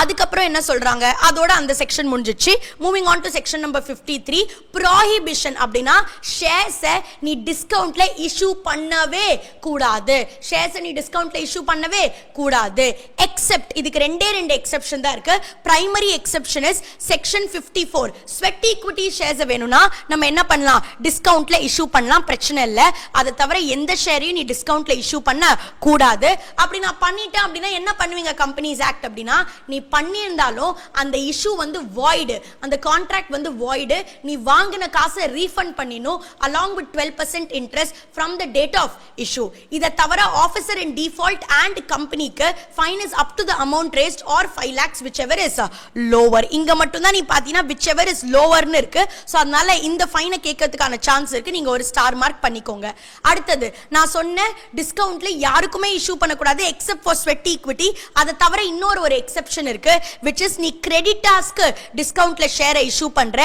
அதுக்கப்புறம் என்ன சொல்றாங்க, அதோட அந்த செக்ஷன் முடிஞ்சிச்சு. Moving on to section number 53, prohibition அப்படின்னா ஷேர்ஸை நீ டிஸ்கவுண்ட்ல இஷ்யூ பண்ணவே கூடாது. ஷேர்ஸை நீ டிஸ்கவுண்ட்ல இஷ்யூ பண்ணவே கூடாது. எக்ஸெப்ட், இதுக்கு ரெண்டே எக்ஸெப்ஷன் தான் இருக்கு. Primary exception is section 54. Sweat equity shares வேணும்னா நம்ம என்ன பண்ணலாம், டிஸ்கவுண்ட்ல இஷ்யூ பண்ணலாம், பிரச்சனை இல்லை. அதை தவிர எந்த ஷேரையும் நீ டிஸ்கவுண்ட்ல இஷ்யூ பண்ண கூடாது. அப்படி நான் பண்ணிட்டேன் அப்படின்னா என்ன பண்ணுவீங்க கம்பெனிஸ் ஆக்ட் அப்படின்னா, நீ பண்ணியிருந்தாலும் அந்த இஷ்யூ வந்து void, அந்த கான்ட்ராக்ட் வந்து void. நீ வாங்கின காசை ரீஃபண்ட் பண்ணிடணும் along with 12% interest from the date of issue. இதை தவிர ஆஃபீஸர் இன் டிஃபால்ட் அண்ட் கம்பெனிக்கு fine is up to the amount raised or 5 lakhs whichever is lower. இங்க மட்டும் தான் நீ பாத்தீங்கன்னா whichever is lower னு இருக்கு. சோ அதனால இந்த ஃபைனை கேட்கிறதுக்கான சான்ஸ் இருக்கு. நீங்க ஒரு ஸ்டார் மார்க் பண்ணிக்கோங்க. அடுத்தது நான் சொன்ன டிஸ்கவுண்ட்ல யாருக்குமே இஷ்யூ பண்ணக்கூடாது எக்ஸெப்ட் ஃபார் ஸ்வெட் ஈக்விட்டி. அதை தவிர இன்னொரு ஒரு எக்ஸெப்ஷன் இருக்கு, which is நீ கிரெடிட்டாஸ்க்கு டிஸ்கவுண்ட்ல ஷேரை இஷ்யூ பண்ற.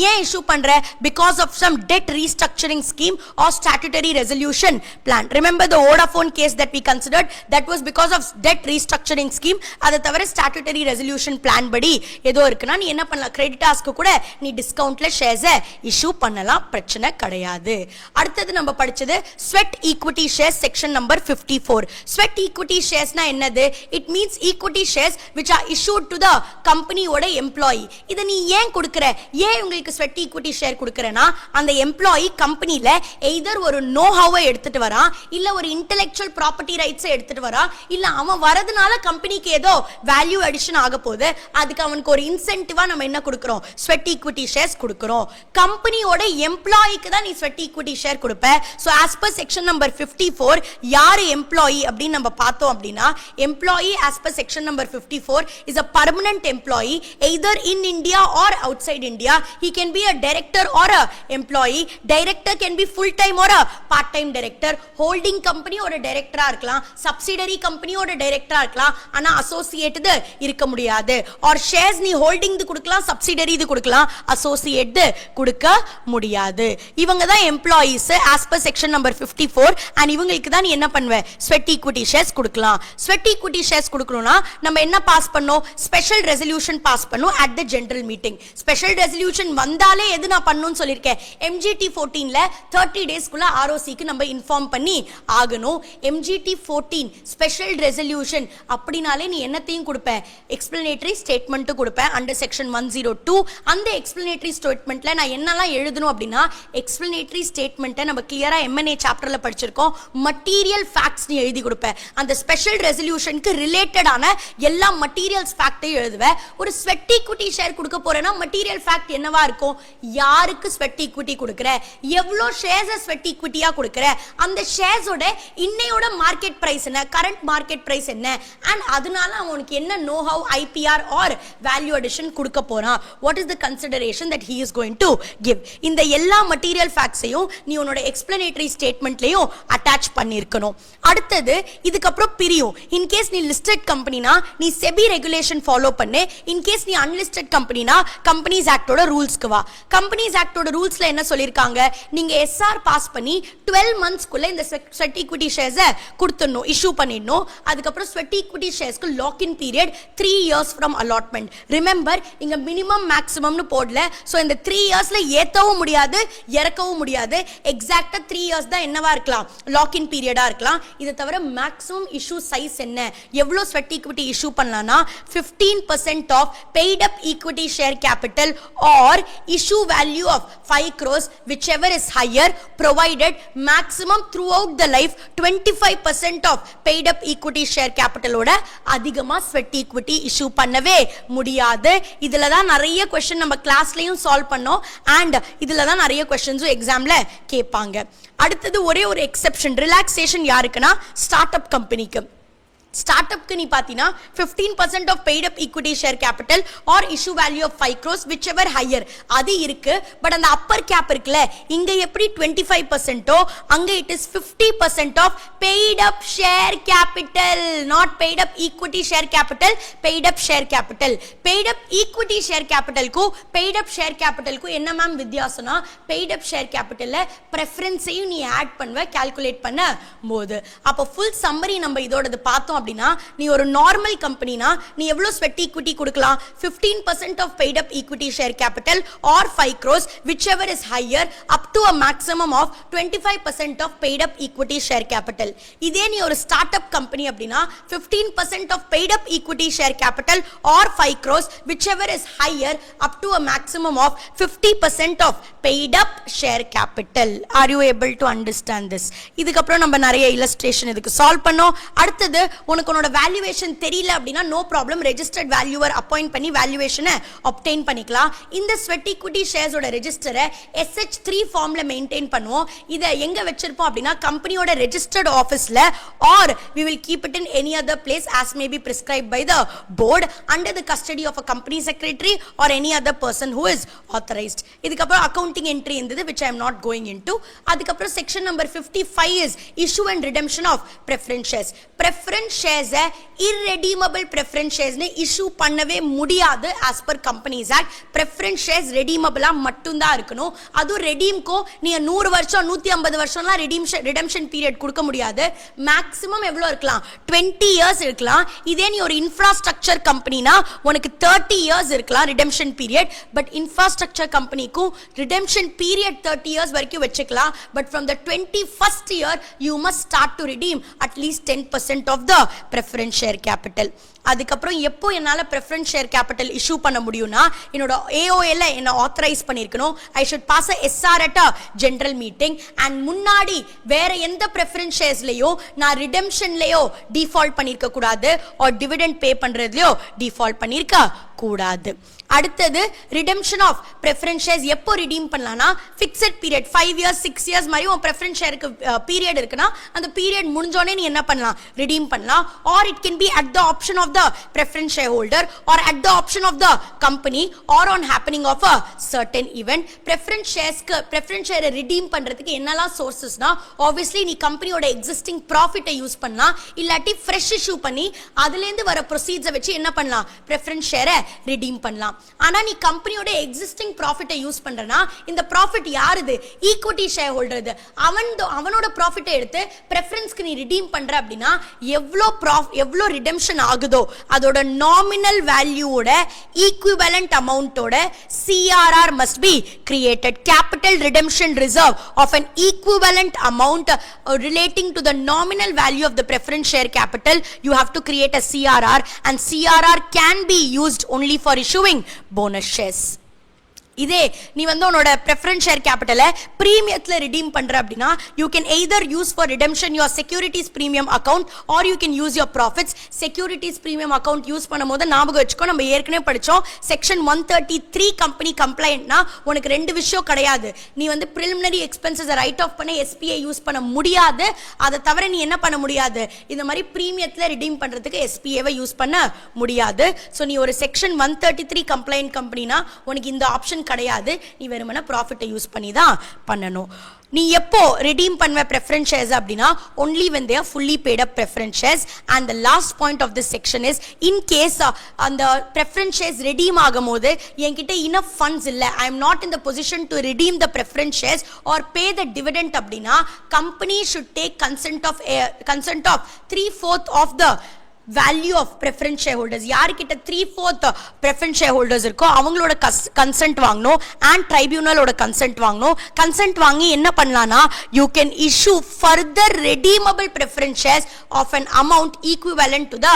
ஏன் இஷ்யூ பண்ற? Because of some debt restructuring scheme or statutory resolution plan. Remember the Vodafone case that we considered, that was because of debt restructuring scheme. அதை தவிர ஸ்டாட்யூட்டரி ரெசல்யூஷன் பிளான் படி ஏதோ இருக்குன்னா நீ என்ன பண்ணலாம், கிரெடிட்டாஸ்க்கு கூட நீ டிஸ்கவுண்ட்ல ஷேர்ஸை இஷ்யூ பண்ணலாம், பிரச்சனை கிடையாது. அடுத்தது நம்ம படிச்சது sweat equity shares section number 54. Sweat equity ஷேர்ஸ்னா என்னது? It means equity shares which are issued to the கம்பெனியோட எம்ப்ளாயி. இதை நீ ஏன் கொடுக்குற? ஏன் உங்களுக்கு ஸ்வெட் ஈக்விட்டி ஷேர் கொடுக்குறேன்னா, அந்த எம்ப்ளாயி கம்பெனில எய்தர் ஒரு நோ ஹவை எடுத்துட்டு வரான், இல்ல ஒரு இன்டெலெக்சுவல் ப்ராப்பர்ட்டி ரைட்ஸை எடுத்துட்டு வரான், இல்ல அவன் வரதுனால கம்பெனிக்கு ஏதோ வேல்யூ அடிஷன் ஆக போகுது, அதுக்கு அவனுக்கு ஒரு இன்சென்டிவா நம்ம என்ன கொடுக்கிறோம், ஸ்வெட் ஈக்விட்டி ஷேர்ஸ் கொடுக்கிறோம். கம்பெனியோட எம்ப்ளாயிக்கு தான் நீ ஸ்வெட் ஈக்விட்டி ஷேர் கொடுப்ப. So as per section number 54, யாரு எம்ப்ளாயி அப்படின்னு நம்ம பார்த்தோம் அப்படின்னா, employee as per section number 54 is a permanent employee either in India or outside India. He can be a director or a employee. Director can be full time or a part time director. Holding company ஓட டைரக்டரா இருக்கலாம், subsidiary கம்பெனியோட டைரக்டரா இருக்கலாம், ஆனா associate இருக்க முடியாது. R shares நீ ஹோல்டிங் கொடுக்கலாம், சப்சிடரி கொடுக்கலாம், அசோசியேட் கொடுக்க முடியாது. இவங்க தான் employees as per section number 54. and இவங்களுக்கு தான் நீ என்ன பண்ணுவ, ஸ்வெட் ஈக்விட்டி ஷேர்ஸ் கொடுக்கலாம். ஸ்வெட் ஈக்விட்டி ஷேர்ஸ் கொடுக்கணும்னா நம்ம என்ன பாஸ் பண்ணோம், ஸ்பெஷல் ரெசல்யூஷன் பாஸ் பண்ணோம் at the general meeting. Special resolution வந்தாலே எது நான் பண்ணணும்னு சொல்லியிருக்கேன், MGT 14ல 30 டேஸ்க்குள்ள ROCக்கு நம்ம இன்ஃபார்ம் பண்ணி ஆகணும். MGT 14 ஸ்பெஷல் ரெசல்யூஷன் அப்படினாலே நீ என்னத்தையும் கொடுப்ப, எக்ஸ்பிளனேட்டரி ஸ்டேட்மெண்ட் கொடுப்ப அண்டர் செக்ஷன் 102. அந்த எக்ஸ்பிளனேட்டரி ஸ்டேட்மெண்ட்ல நான் என்னெல்லாம் எழுதணும் அப்படின்னா, எக்ஸ்பிளனேட்டரி ஸ்டேட்மெண்ட்டை நம்ம கிளியரா M&A சாப்டர்ல படிச்சிருக்கோம், மட்டீரியல் ஃபேக்ட்ஸ் நீ எழுதி கொடுப்ப. அந்த ஸ்பெஷல் ரெசல்யூஷனுக்கு ரிலேட்டடான எல்லா மட்டீரியல்ஸ் ஃபேக்ட்டையும் எழுதுவ. ஒரு ஸ்வெட் ஈக்விட்டி ஷேர் கொடுக்க போறேன்னா மட்டீரியல் ஃபேக்ட் என்னவா இருக்கும், யாருக்கு ஸ்வெட் ஈக்விட்டி கொடுக்குற, எவ்வளோ ஷேர்ஸ் ஸ்வெட் ஈக்விட்டியா கொடுக்குற, அந்த ஷேர்ஸோட இன்னையோட மார்க்கெட் பிரைஸ் என்ன, கரண்ட் மார்க்கெட் பிரைஸ் என்ன, அண்ட் அதனால அவனுக்கு என்ன know how IPR or value addition கொடுக்க போறான், what is the consideration that he is going to give. இந்த எல்லா மட்டீரியல் ஃபேக்ட்ஸையும் நீ உன்னோட எக்ஸ்பிளனேட்டரி ஸ்டேட்மெண்ட்லயும் அட்டாச் பண்ணியிருக்கணும். அடுத்தது இதுக்கப்புறம் பிரியும். இன்கேஸ் நீ லிஸ்டட் கம்பெனினா நீ செபி ரெகுலேஷன் ஃபாலோ பண்ணு. இன்கேஸ் நீ அன்லிஸ்டட் கம்பெனினா கம்பெனிஸ் ஆக்டோட ரூல்ஸ்க்கு வா. கம்பெனிஸ் ஆக்டோட ரூல்ஸ்ல என்ன சொல்லியிருக்காங்க, நீங்க SR பாஸ் பண்ணி 12 மந்த்ஸ்க்குள்ள இந்த ஸ்வெட் ஈக்விட்டி ஷேர்ஸை கொடுத்துடணும், இஷ்யூ பண்ணிடணும். அதுக்கப்புறம் ஸ்வெட் ஈக்விட்டி ஷேர்ஸ்க்கு lock in period 3 years from allotment. Remember இங்க மினிமம் மேக்ஸிமம்னு போடல. சோ இந்த 3 yearsல ஏத்தவும் முடியாது இறக்கவும் முடியாது. எக்ஸாக்ட்டா 3 years தான் என்னவா இருக்கலாம், லாக் இன் பீரியடா இருக்கலாம். இதை தவிர மேக்ஸிமம் இஷ்யூ சைஸ் என்ன, எவ்வளவு ஸ்வெட் ஈக்விட்டி இஷ்யூ பண்ணலாம்னா 15% of paid up equity share capital or issue value of 5 crores whichever is higher, provided maximum throughout the life 25% of paid up equity share capital ஓட அதிகமா sweat equity issue பண்ணவே முடியாது. இதுல தான் நிறைய question நம்ம கிளாஸ்லயும் solve பண்ணோம், அண்ட் இதுல தான் நிறைய क्वेश्चंसும் எக்ஸாம்ல கேட்பாங்க. அடுத்தது ஒரே ஒரு எக்ஸெப்ஷன், ரிலாக்ஸேஷன் யாருக்குன்னா ஸ்டார்ட் அப் கம்பெனிக்கு. ஸ்டார்ட் அப்க்கு நீ பாத்தீனா 15% of paid up equity share capital or issue value of 5 crores whichever higher அது இருக்கு. பட் அந்த அப்பர் கேப் இருக்குல, இங்க எப்படி 25% அங்க it is 50% of paid up share capital, not paid up equity share capital, paid up share capital. Paid up equity share கேபிட்டலுக்கும் paid up share கேபிட்டலுக்கும் என்ன மேம் வித்தியாசம்னா, பெய்ட் அப் ஷேர் கேபிட்டல்ல பிரெஃபரன்ஸையும் நீ ஆட் பண்ணுவ கால்குலேட் பண்ண போது. அப்போ ஃபுல் சம்மரி நம்ம இதோடது பார்த்தோம் அப்படின்னா நீ ஒரு நார்மல் கம்பெனினா நீ எவ்வளவு ஸ்வெட் ஈக்விட்டி கொடுக்கலாம் 15% of paid up equity share capital or 5 crores whichever is higher up to a maximum of 25% of paid up equity share capital. இதே நீ ஒரு ஸ்டார்ட் அப் கம்பெனி அப்படின்னா 15% of paid up equity share capital or 5 crores whichever is higher up to a maximum of 50% of paid up share capital. Are you able to understand this? இதுக்கு அப்புறம் நம்ம நிறைய illustration இதுக்கு solve பண்ணோம். அடுத்தது உனக்கு உன்னோட valuation தெரியல அப்படினா no problem, registered valuer appoint பண்ணி valuation obtain பண்ணிக்கலாம். இந்த sweat equity shares ஓட register SH3 ஃபார்ம்ல மெயின்टेन பண்ணுவோம். இத எங்க வெச்சிருப்போம் அப்படினா கம்பெனியோட registered officeல or we will keep it in any other place as may be prescribed by the board under the custody of a company secretary or any other person who is authorized. இதுக்கு அப்புறம் accounting entry இருந்தது which I am not going into. அதுக்கு அப்புறம் section number 55 is issue and redemption of preference shares. Preference shares irredeemable preference shares ne issue பண்ணவே முடியாது as per Companies Act. Preference shares redeemable மட்டும் தான் இருக்கணும். அது redeem கோ நீ 100 வருஷம் 150 வருஷம்லாம் redemption period கொடுக்க முடியாது. maximum எவ்வளவு இருக்கலாம் 20 years இருக்கலாம். இதே நீ ஒரு infrastructure companyனா உனக்கு 30 years இருக்கலாம் redemption period. but infrastructure companyக்கு redemption period 30 years வரைக்கும் வெச்சுக்கலாம். but from the 21st year you must start to redeem at least 10% of the preference share capital. அதுக்கப்புறம் எப்போ என்னால preference share capital issue பண்ண முடியும்னா என்னோட AOL என்ன ஆத்தரைஸ் பண்ணிருக்கணும். I should pass a SR at a general meeting and முன்னாடி வேற எந்த preference sharesலயோ நான் redemptionலயோ default பண்ணிருக்க கூடாது or dividend pay பண்றதுலயோ default பண்ணிருக்க கூடாது. அடுத்தது redemption of preference shares எப்போ redeem பண்ணலாம்னா fixed period 5 years 6 years மாதிரி உன் preference shareக்கு period இருக்குனா அந்த period முடிஞ்சோனே நீ என்ன பண்ணலாம் redeem பண்ணலாம். or it can be at the option of the preference shareholder or at the option of the company or on happening of a certain event. preference share redeem பண்றதுக்கு என்னலாம் சோர்சஸ்னா obviously நீ கம்பெனியோட existing profit use பண்ணலாம், இல்லாட்டி fresh issue பண்ணி அதுல இருந்து வர proceeds வச்சு என்ன பண்ணலாம் preference share redeem பண்ணலாம். ஆனா நீ கம்பெனியோட existing profit யூஸ் பண்றனா இந்த profit யாருது equity shareholder அவனோட profit எடுத்து preferenceக்கு நீ redeem பண்ற அப்படினா எவ்ளோ redemption ஆகுதோ அதோட nominal value ஓட equivalent amount ஓட CRR must be created. Capital redemption reserve of an equivalent amount relating to the nominal value of the preference share capital, you have to create a CRR, and CRR can be used only for issuing bonus shares. இதே நீ வந்து உன்னோட preference share capital பிரீமியத்துல redeem பண்ற அப்படினா you can either use for redemption your securities premium account or you can use your profits. Securities premium account use பண்ணும்போது ஞாபகம் வெச்சுக்கோ, நம்ம ஏற்கனவே படிச்சோம் section 133 company compliantனா உனக்கு ரெண்டு விஷயம் கிடையாது. நீ வந்து preliminary expenses write off பண்ண SPA யூஸ் பண்ண முடியாது. அத தவிர நீ என்ன பண்ண முடியாது, இந்த மாதிரி பிரீமியத்துல redeem பண்றதுக்கு SPA வை யூஸ் பண்ண முடியாது. சோ நீ ஒரு section 133 compliant companyனா உனக்கு இந்த ஆப்ஷன் கிடையாது. நீ வெறுமனே profit யூஸ் பண்ணி தான் பண்ணணும். நீ எப்போ redeem பண்ணுவ preference shares அப்படினா only when they are fully paid up preference shares. and the last point of this section is in case அந்த preference shares redeem ஆகும்போது என்கிட்ட enough funds இல்ல, I am not in the position to redeem the preference shares or pay the dividend அப்படினா company should take consent of 3/4 of the value of preference shareholders. யார்கிட்ட 3/4 preference shareholders இருக்கோ அவங்களோட consent வாங்கணும் and tribunalோட consent வாங்கணும். consent வாங்கி என்ன பண்ணலாம்னா you can issue further redeemable preference shares of an amount equivalent to the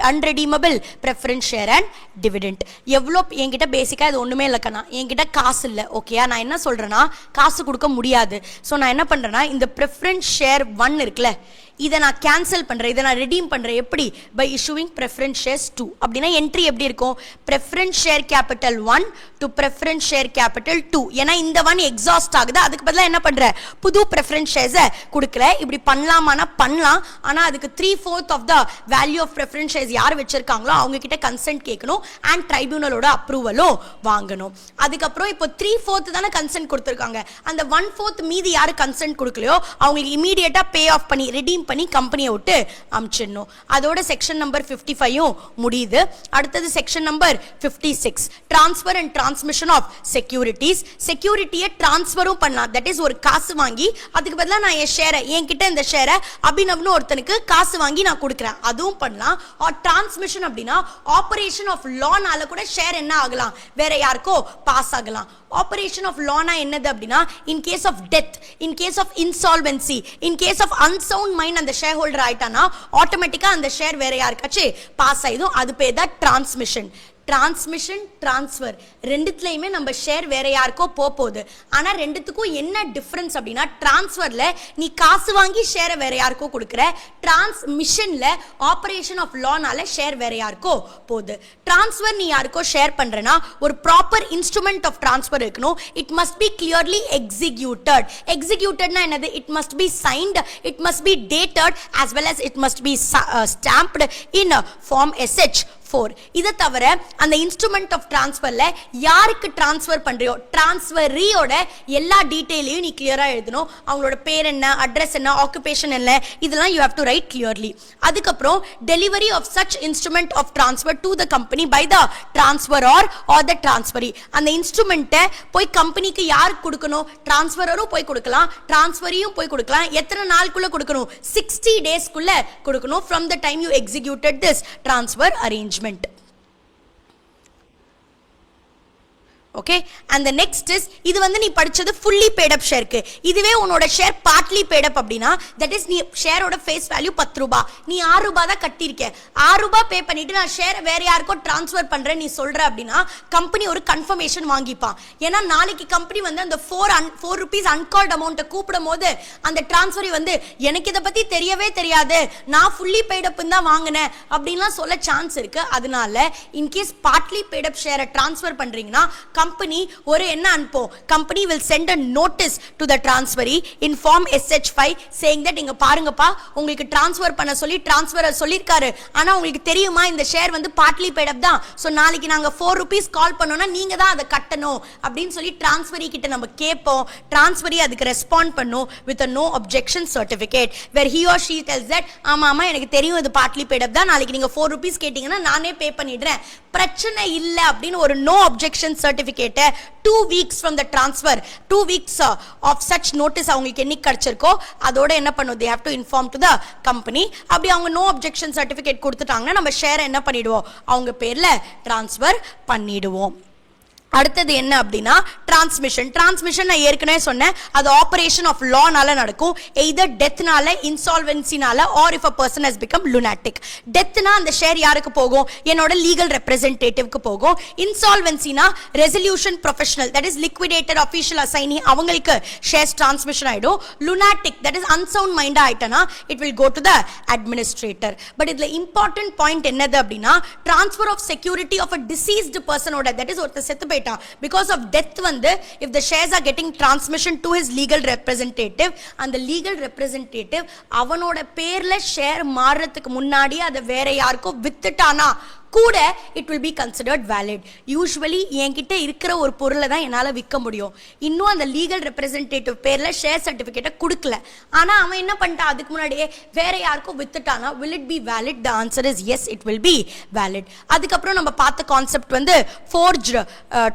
unredeemable preference share and dividend. எவ்வளோ என்கிட்ட பேசிக்கா இது ஒண்ணுமே இல்லக்கண்ணா, என்கிட்ட காசு இல்லை, ஓகேயா, நான் என்ன சொல்றேன்னா காசு கொடுக்க முடியாது. ஸோ நான் என்ன பண்றேன்னா இந்த preference share 1 இருக்குல்ல இதை நான் கேன்சல் பண்றேன், இதை நான் redeem பண்றேன். எப்படி? by issuing preference shares 2. அப்படின்னா என்ட்ரி எப்படி இருக்கும்? preference share capital 1 to preference share capital 2. ஏன்னா இந்த 1 எக்ஸாஸ்ட் ஆகுது, அதுக்கு பதிலா என்ன பண்ற புது preference shares கொடுக்கல. இப்படி பண்ணலாமானா பண்ணலாம், ஆனா அதுக்கு 3/4 of the value of preference shares யார் வச்சிருக்காங்களோ அவங்க கிட்ட கன்சென்ட் கேட்கணும் and tribunalோட அப்ரூவலும் வாங்கணும். அதுக்கப்புறம் இப்போ 3/4 தானே கன்சென்ட் கொடுத்திருக்காங்க, அந்த 1/4 மீதி யாரு கன்சென்ட் கொடுக்கலையோ அவங்களுக்கு இமீடியட்டா பே ஆஃப் பண்ணி redeem பண்ணி கம்பெனியை விட்டு அமிச்சிடணும். அதோட செக்ஷன் நம்பர் 55 முடியுது. அடுத்தது section number 56 transfer and transmission of securities. செக்யூரிட்டியை டிரான்ஸ்ஃபரும் பண்ணலாம். தட் இஸ் ஒரு காசு வாங்கி அதுக்கு பதிலாக நான் என் ஷேரை என்கிட்ட இந்த ஷேரை அபினவ்னு ஒருத்தனுக்கு காசு வாங்கி நான் கொடுக்குறேன், அதுவும் பண்ணலாம். ஆர் டிரான்ஸ்மிஷன் அப்படின்னா ஆபரேஷன் ஆஃப் லானால கூட ஷேர் என்ன ஆகலாம், வேற யாருக்கோ பாஸ் ஆகலாம். ஆபரேஷன் ஆஃப் லானா என்னது அப்படின்னா in case of death, in case of insolvency, in case of unsound mind அந்த ஷேர் ஹோல்டர் ஆயிட்டானா ஆட்டோமேட்டிக்கா அந்த ஷேர் வேற யாருக்காச்சும் பாஸ் ஆயிடும். அது பேர் தான் டிரான்ஸ்மிஷன். டிரான்ஸ்மிஷன் டிரான்ஸ்ஃபர் ரெண்டுத்துலையுமே நம்ம ஷேர் வேற யாருக்கோ போகுது. ஆனால் ரெண்டுத்துக்கும் என்ன டிஃப்ரென்ஸ் அப்படின்னா டிரான்ஸ்ஃபர்ல நீ காசு வாங்கி ஷேரை வேற யாருக்கோ கொடுக்குற, டிரான்ஸ்மிஷன்ல ஆபரேஷன் ஆஃப் லானால ஷேர் வேற யாருக்கோ போகுது. டிரான்ஸ்ஃபர் நீ யாருக்கோ ஷேர் பண்றனா ஒரு ப்ராப்பர் இன்ஸ்ட்ருமெண்ட் ஆஃப் டிரான்ஸ்ஃபர் இருக்கணும். It must be clearly executed. எக்ஸிக்யூட்டட்னா என்னது, it must be signed, it must be dated as well as it must be stamped in form SH4. இதை தவிர அந்த இன்ஸ்ட்ருமெண்ட் ஆஃப் டிரான்ஸ்ஃபர்ல யாருக்கு டிரான்ஸ்ஃபர் பண்றியோ டிரான்ஸ்ஃபரியோட எல்லா டீடைலையும் நீ கிளியரா எழுதணும். அவங்களோட பேர் என்ன, அட்ரஸ் என்ன, ஆக்குபேஷன் என்ன, இதெல்லாம் you have to write clearly. அதுக்கப்புறம் delivery of such instrument of transfer to the company by the transferor or the transferee. அந்த இன்ஸ்ட்ருமெண்ட்டை போய் கம்பெனிக்கு யாருக்கு கொடுக்கணும், டிரான்ஸ்ஃபரரும் போய் கொடுக்கலாம், டிரான்ஸ்ஃபரியும் போய் கொடுக்கலாம். எத்தனை நாளுக்குள்ள கொடுக்கணும், 60 டேஸ்க்குள்ள கொடுக்கணும் from the time you executed this transfer arrangement. Okay, and the next is இது வந்து நீ படிச்சது fully paid up ஷேருக்கு. இதுவே உன்னோட ஷேர் partly paid up அப்படின்னா that is நீ ஷேரோட ஃபேஸ் வேல்யூ 10 ரூபாய், நீ 6 ரூபாய் தான் கட்டியிருக்க. 6 ரூபாய் பே பண்ணிட்டு நான் ஷேர் வேற யாருக்கோ டிரான்ஸ்ஃபர் பண்றேன் நீ சொல்ற அப்படின்னா கம்பெனி ஒரு கன்ஃபர்மேஷன் வாங்கிப்பான். ஏன்னா நாளைக்கு கம்பெனி வந்து அந்த 4 rupees அன்கால்ட் அமௌண்ட்டை கூப்பிடும் போது அந்த டிரான்ஸ்ஃபரி வந்து எனக்கு இதை பத்தி தெரியவே தெரியாது, நான் fully paid up தான் வாங்கினேன் அப்படின்லாம் சொல்ல சான்ஸ் இருக்கு. அதனால இன்கேஸ் பார்ட்லி paid up ஷேரை டிரான்ஸ்ஃபர் பண்றீங்கன்னா company ஒரு என்ன அனுப்பும், company will send a notice to the transferee in form SH5 saying that இங்க பாருங்கப்பா உங்களுக்கு டிரான்ஸ்ஃபர் பண்ண சொல்லி டிரான்ஸ்ஃபரர் சொல்லிருக்காரு, ஆனா உங்களுக்கு தெரியுமா இந்த ஷேர் வந்து பார்ட்லி paid up தான், சோ நாளைக்கு நாங்க 4 rupees கால் பண்ணோம்னா நீங்க தான் அதை கட்டணும் அப்படின்னு சொல்லி டிரான்ஸ்ஃபரி கிட்ட நம்ம கேட்போம். டிரான்ஸ்ஃபரி அதுக்கு ரெஸ்பாண்ட் பண்ணும் with a no objection certificate where he or she tells that ஆமா ஆமா எனக்கு தெரியும் இது பார்ட்லி paid up தான், நாளைக்கு நீங்க 4 rupees கேட்டீங்கன்னா நானே பே பண்ணிடுறேன், பிரச்சனை இல்ல அப்படின்னு ஒரு no objection certificate 2 weeks from the transfer, 2 weeks of such notice அவங்களுக்கு என்னைக்கு கிடைச்சிருக்கோ அதோட என்ன பண்ணும், they have to inform to the company. அப்படி அவங்க no objection certificate கொடுத்துட்டாங்கன்னா நம்ம ஷேரை என்ன பண்ணிடுவோம், அவங்க பேர்ல டிரான்ஸ்ஃபர் பண்ணிடுவோம். அடுத்தது என்ன அப்படின்னா டிரான்ஸ்மிஷன். டிரான்ஸ்மிஷன் நான் ஏற்கனவே சொன்னேன், அது ஆபரேஷன் ஆஃப் லானால நடக்கும், எய்தர் டெத்னால, இன்சால்வென்சினால, or if a person has become lunatic. டெத்னா அந்த ஷேர் யாருக்கு போகும், என்னோட லீகல் ரெப்ரசன்டேட்டிவ்க்கு போகும். இன்சால்வென்சினா resolution professional, that is liquidated official assignee, அவங்களுக்கு ஷேர்ஸ் டிரான்ஸ்மிஷன் ஆயிடும். லுனாட்டிக் தட் இஸ் அன்சவுண்ட் மைண்டா ஆயிட்டனா it will go to the administrator. But இதுல இம்பார்ட்டன்ட் பாயிண்ட் என்னது அப்படின்னா transfer of security of a deceased personோட, தட் இஸ் ஒருத்தர் செத்து because of death வந்து if the shares are getting transmission to his legal representative, and the legal representative அவனோட பேர்ல share மாறதுக்கு முன்னாடி அதை வேற யாருக்கோ வித்துட்டானா கூட it will be considered valid. Usually என்கிட்ட இருக்கிற ஒரு பொருளை தான் என்னால் விற்க முடியும், இன்னும் அந்த லீகல் ரெப்ரசன்டேட்டிவ் பேர்ல ஷேர் சர்டிஃபிகேட்டை கொடுக்கல, ஆனா அவன் என்ன பண்ணிட்டான் அதுக்கு முன்னாடியே வேற யாருக்கும் வித்துட்டானா will it be valid? The answer is yes, it will be valid. அதுக்கப்புறம் நம்ம பார்த்த கான்செப்ட் வந்து forged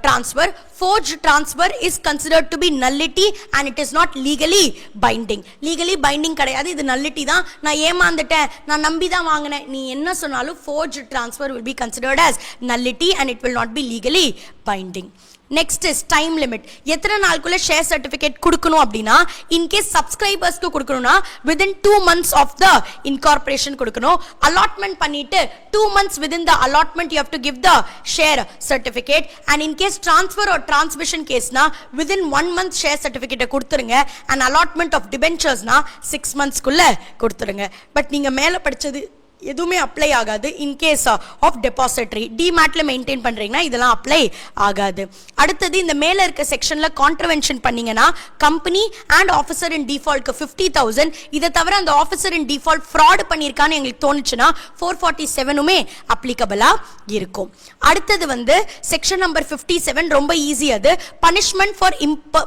transfer. Forged transfer is considered to be nullity and it is not legally binding. Legally binding கிடையாது, இது nullity தான். நான் ஏமாந்துட்டேன், நான் நம்பி தான் வாங்கினேன், நீ என்ன சொன்னாலும் forged transfer will be considered as nullity and it will not be legally binding. Next is time limit. எத்தனை நாளுக்குள்ள ஷேர் சர்டிஃபிகேட் கொடுக்கணும் அப்படின்னா இன்கேஸ் சப்ஸ்கிரைபர்ஸ்க்கு கொடுக்கணும்னா within 2 months of the incorporation கொடுக்கணும். அலாட்மெண்ட் பண்ணிட்டு 2 months within the allotment you have to give the share certificate, and in case transfer or transmission கேஸ்னா within 1 month share certificate கொடுத்துருங்க, and allotment of debentures னா 6 months குள்ள கொடுத்துருங்க. But நீங்க மேல படிச்சது எதுவுமே அப்ளை ஆகாது இன் கேஸ் ஆஃப் டெபாசிட்டரி. டிமேட்ல மெயின்டைன் பண்றீங்கன்னா இதெல்லாம் அப்ளை ஆகாது. அடுத்தது இந்த மேல இருக்க செக்ஷன்ல கான்ட்ரவென்ஷன் பண்ணீங்கன்னா கம்பெனி அண்ட் ஆஃபீஸர் இன் டிஃபால்ட்க்கு 50,000. இதை தவிர அந்த ஆஃபீஸர் இன் டிஃபால்ட் ஃப்ராட் பண்ணியிருக்கான்னு எங்களுக்கு தோணுச்சுன்னா 447 அப்ளிகபிளா இருக்கும். அடுத்தது வந்து செக்ஷன் நம்பர் 57 ரொம்ப ஈஸி. அது பனிஷ்மெண்ட்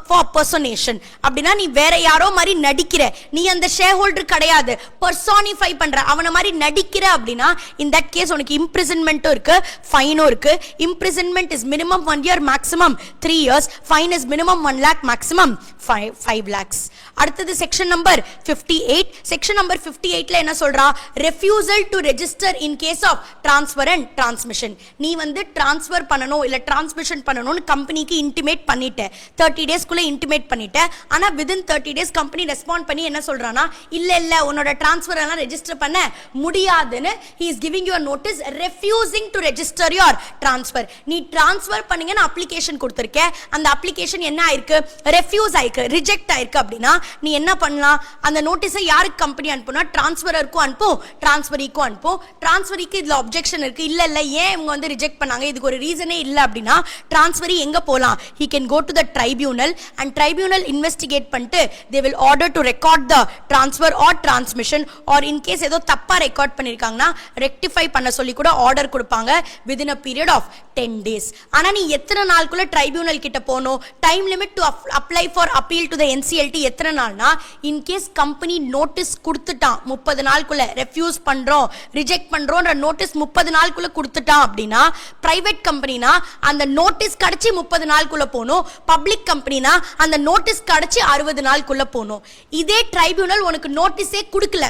ஃபார் பர்சனேஷன். அப்படின்னா நீ வேற யாரோ மாதிரி நடிக்கிற, நீ அந்த ஷேர் ஹோல்டர் கிடையாது, பர்சானிஃபை பண்ற, அவன மாதிரி நடிக்கிற அப்படின்னா in that case உனக்கு imprisonment இருக்கு, ஃபைனும் இருக்கு. imprisonment is minimum 1 year, maximum 3 years. fine is minimum 1 lakh, maximum 5 lakhs. அடுத்தது செக்ஷன் நம்பர் 58. செக்ஷன் நம்பர் 58ல என்ன சொல்றா? refusal to register in case of transfer and transmission. நீ வந்து டிரான்ஸ்ஃபர் பண்ணணும் இல்ல டிரான்ஸ்மிஷன் பண்ணணும்னு கம்பெனிக்கு இன்டிமேட் பண்ணிட்ட, 30 டேஸ்க்குள்ள இன்டிமேட் பண்ணிட்ட. ஆனா within 30 days கம்பெனி ரெஸ்பாண்ட் பண்ணி என்ன சொல்றானா, இல்ல உன்னோட டிரான்ஸ்ஃபர் எல்லாம் ரெஜிஸ்டர் பண்ண முடியாதுன்னு he is giving you a notice refusing to register your transfer. நீ டிரான்ஸ்ஃபர் பண்ணீங்கன்னு அப்ளிகேஷன் கொடுத்திருக்க, அந்த அப்ளிகேஷன் என்ன ஆயிருக்கு? ரெஃப்யூஸ் ஆயிருக்கு, ரிஜெக்ட் ஆயிருக்கு. அப்படின்னா நீ என்ன பண்ணலாம்? அந்த நோட்டீஸை யாருக்கு கம்பெனி அனுப்புனா, டிரான்ஸ்ஃபரருக்கும் அனுப்பும், டிரான்ஸ்ஃபரிக்கும் அனுப்பும். டிரான்ஸ்ஃபரிக்கு இதுல அப்ஜெக்ஷன் இருக்கு, இல்ல ஏன் இவங்க வந்து ரிஜெக்ட் பண்ணாங்க, இதுக்கு ஒரு ரீசனே இல்ல அப்படின்னா டிரான்ஸ்ஃபரி எங்க போலாம்? he can go to the tribunal and tribunal investigate பண்ணிட்டு they will order to record the transfer or transmission, or in case ஏதோ தப்பா ரெக்கார்ட் பண்ணிருக்காங்கன்னா ரெக்டிஃபை பண்ண சொல்லி கூட ஆர்டர் கொடுப்பாங்க within a period of 10 days. ஆனா நீ எத்தனை நாளுக்குள்ள ட்ரைபியூனல் கிட்ட போகணும்? Time limit to apply for appeal to the NCLT எத்தனை நாள்னா, இன் கேஸ் கம்பெனி நோட்டீஸ் கொடுத்துட்டான் 30 நாளுக்குள்ள, ரெஃப்யூஸ் பண்றோம் ரிஜெக்ட் பண்றோம்ன்ற நோட்டீஸ் 30 நாளுக்குள்ள கொடுத்துட்டான் அப்படின்னா, பிரைவேட் கம்பெனினா அந்த நோட்டீஸ் கிடைச்சி 30 நாளுக்குள்ள போகணும், பப்ளிக் கம்பெனினா அந்த நோட்டீஸ் கிடைச்சி 60 நாளுக்குள்ள போகணும். இதே ட்ரைபியூனல் உனக்கு நோட்டீஸே கொடுக்கல,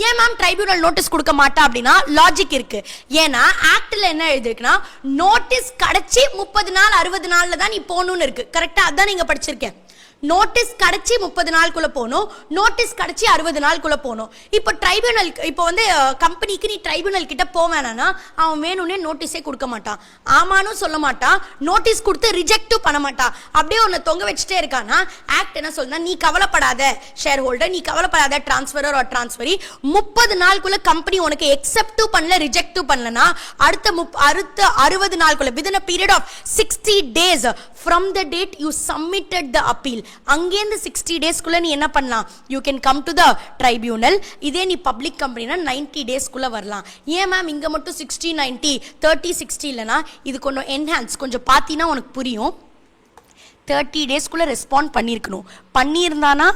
ஏன் மேம் ட்ரைபியூனல் நோட்டீஸ் கொடுக்க மாட்டா அப்படின்னா லாஜிக் இருக்கு. ஏன்னா ஆக்ட்ல என்ன எழுதிருக்குன்னா, நோட்டீஸ் கிடைச்சி 30 நாள் 60 நாள்ல தான் நீ போகணும்னு இருக்கு. கரெக்டா? அதான் நீங்க படிச்சிருக்கேன். நோட்டீஸ் கிடைச்சி 30 நாளுக்குள்ள போகணும், நோட்டீஸ் கிடைச்சி 60 நாளுக்குள்ள போகணும். இப்போ ட்ரைபியூனல், இப்போ வந்து கம்பெனிக்கு நீ ட்ரைபியூனல் கிட்ட போவேனா, அவன் வேணும்னே நோட்டீஸே கொடுக்க மாட்டான், ஆமான்னு சொல்ல மாட்டான், நோட்டீஸ் கொடுத்து ரிஜெக்டும் பண்ண மாட்டான், அப்படியே ஒன்னு தொங்க வச்சுட்டே இருக்கானா, ஆக்ட் என்ன சொல்லுனா, நீ கவலைப்படாத ஷேர் ஹோல்டர், நீ கவலைப்படாத டிரான்ஸ்ஃபரர் ஆர் டிரான்ஸ்ஃபரி, 30 நாளுக்குள்ள கம்பெனி உனக்கு எக்ஸெப்டும் பண்ணல ரிஜெக்டும் பண்ணலனா அடுத்த 60 நாளுக்குள்ள within a period of 60 days from the date you submitted the appeal, அங்கேந்து 60 டேஸ்க்குள்ள நீ என்ன பண்ணலாம்? you can come to the tribunal. இதே நீ பப்ளிக் கம்பெனினா 90 டேஸ்க்குள்ள வரலாம். ஏன் மேம் இங்க மட்டும் 60 90 30 60 இல்லனா, இது கொஞ்சம் என்ஹான்ஸ், கொஞ்சம் பாத்தீனா உனக்கு புரியும். 30 டேஸ்க்குள்ள ரெஸ்பாண்ட் பண்ணிருக்கணும், பண்ணியிருந்தானா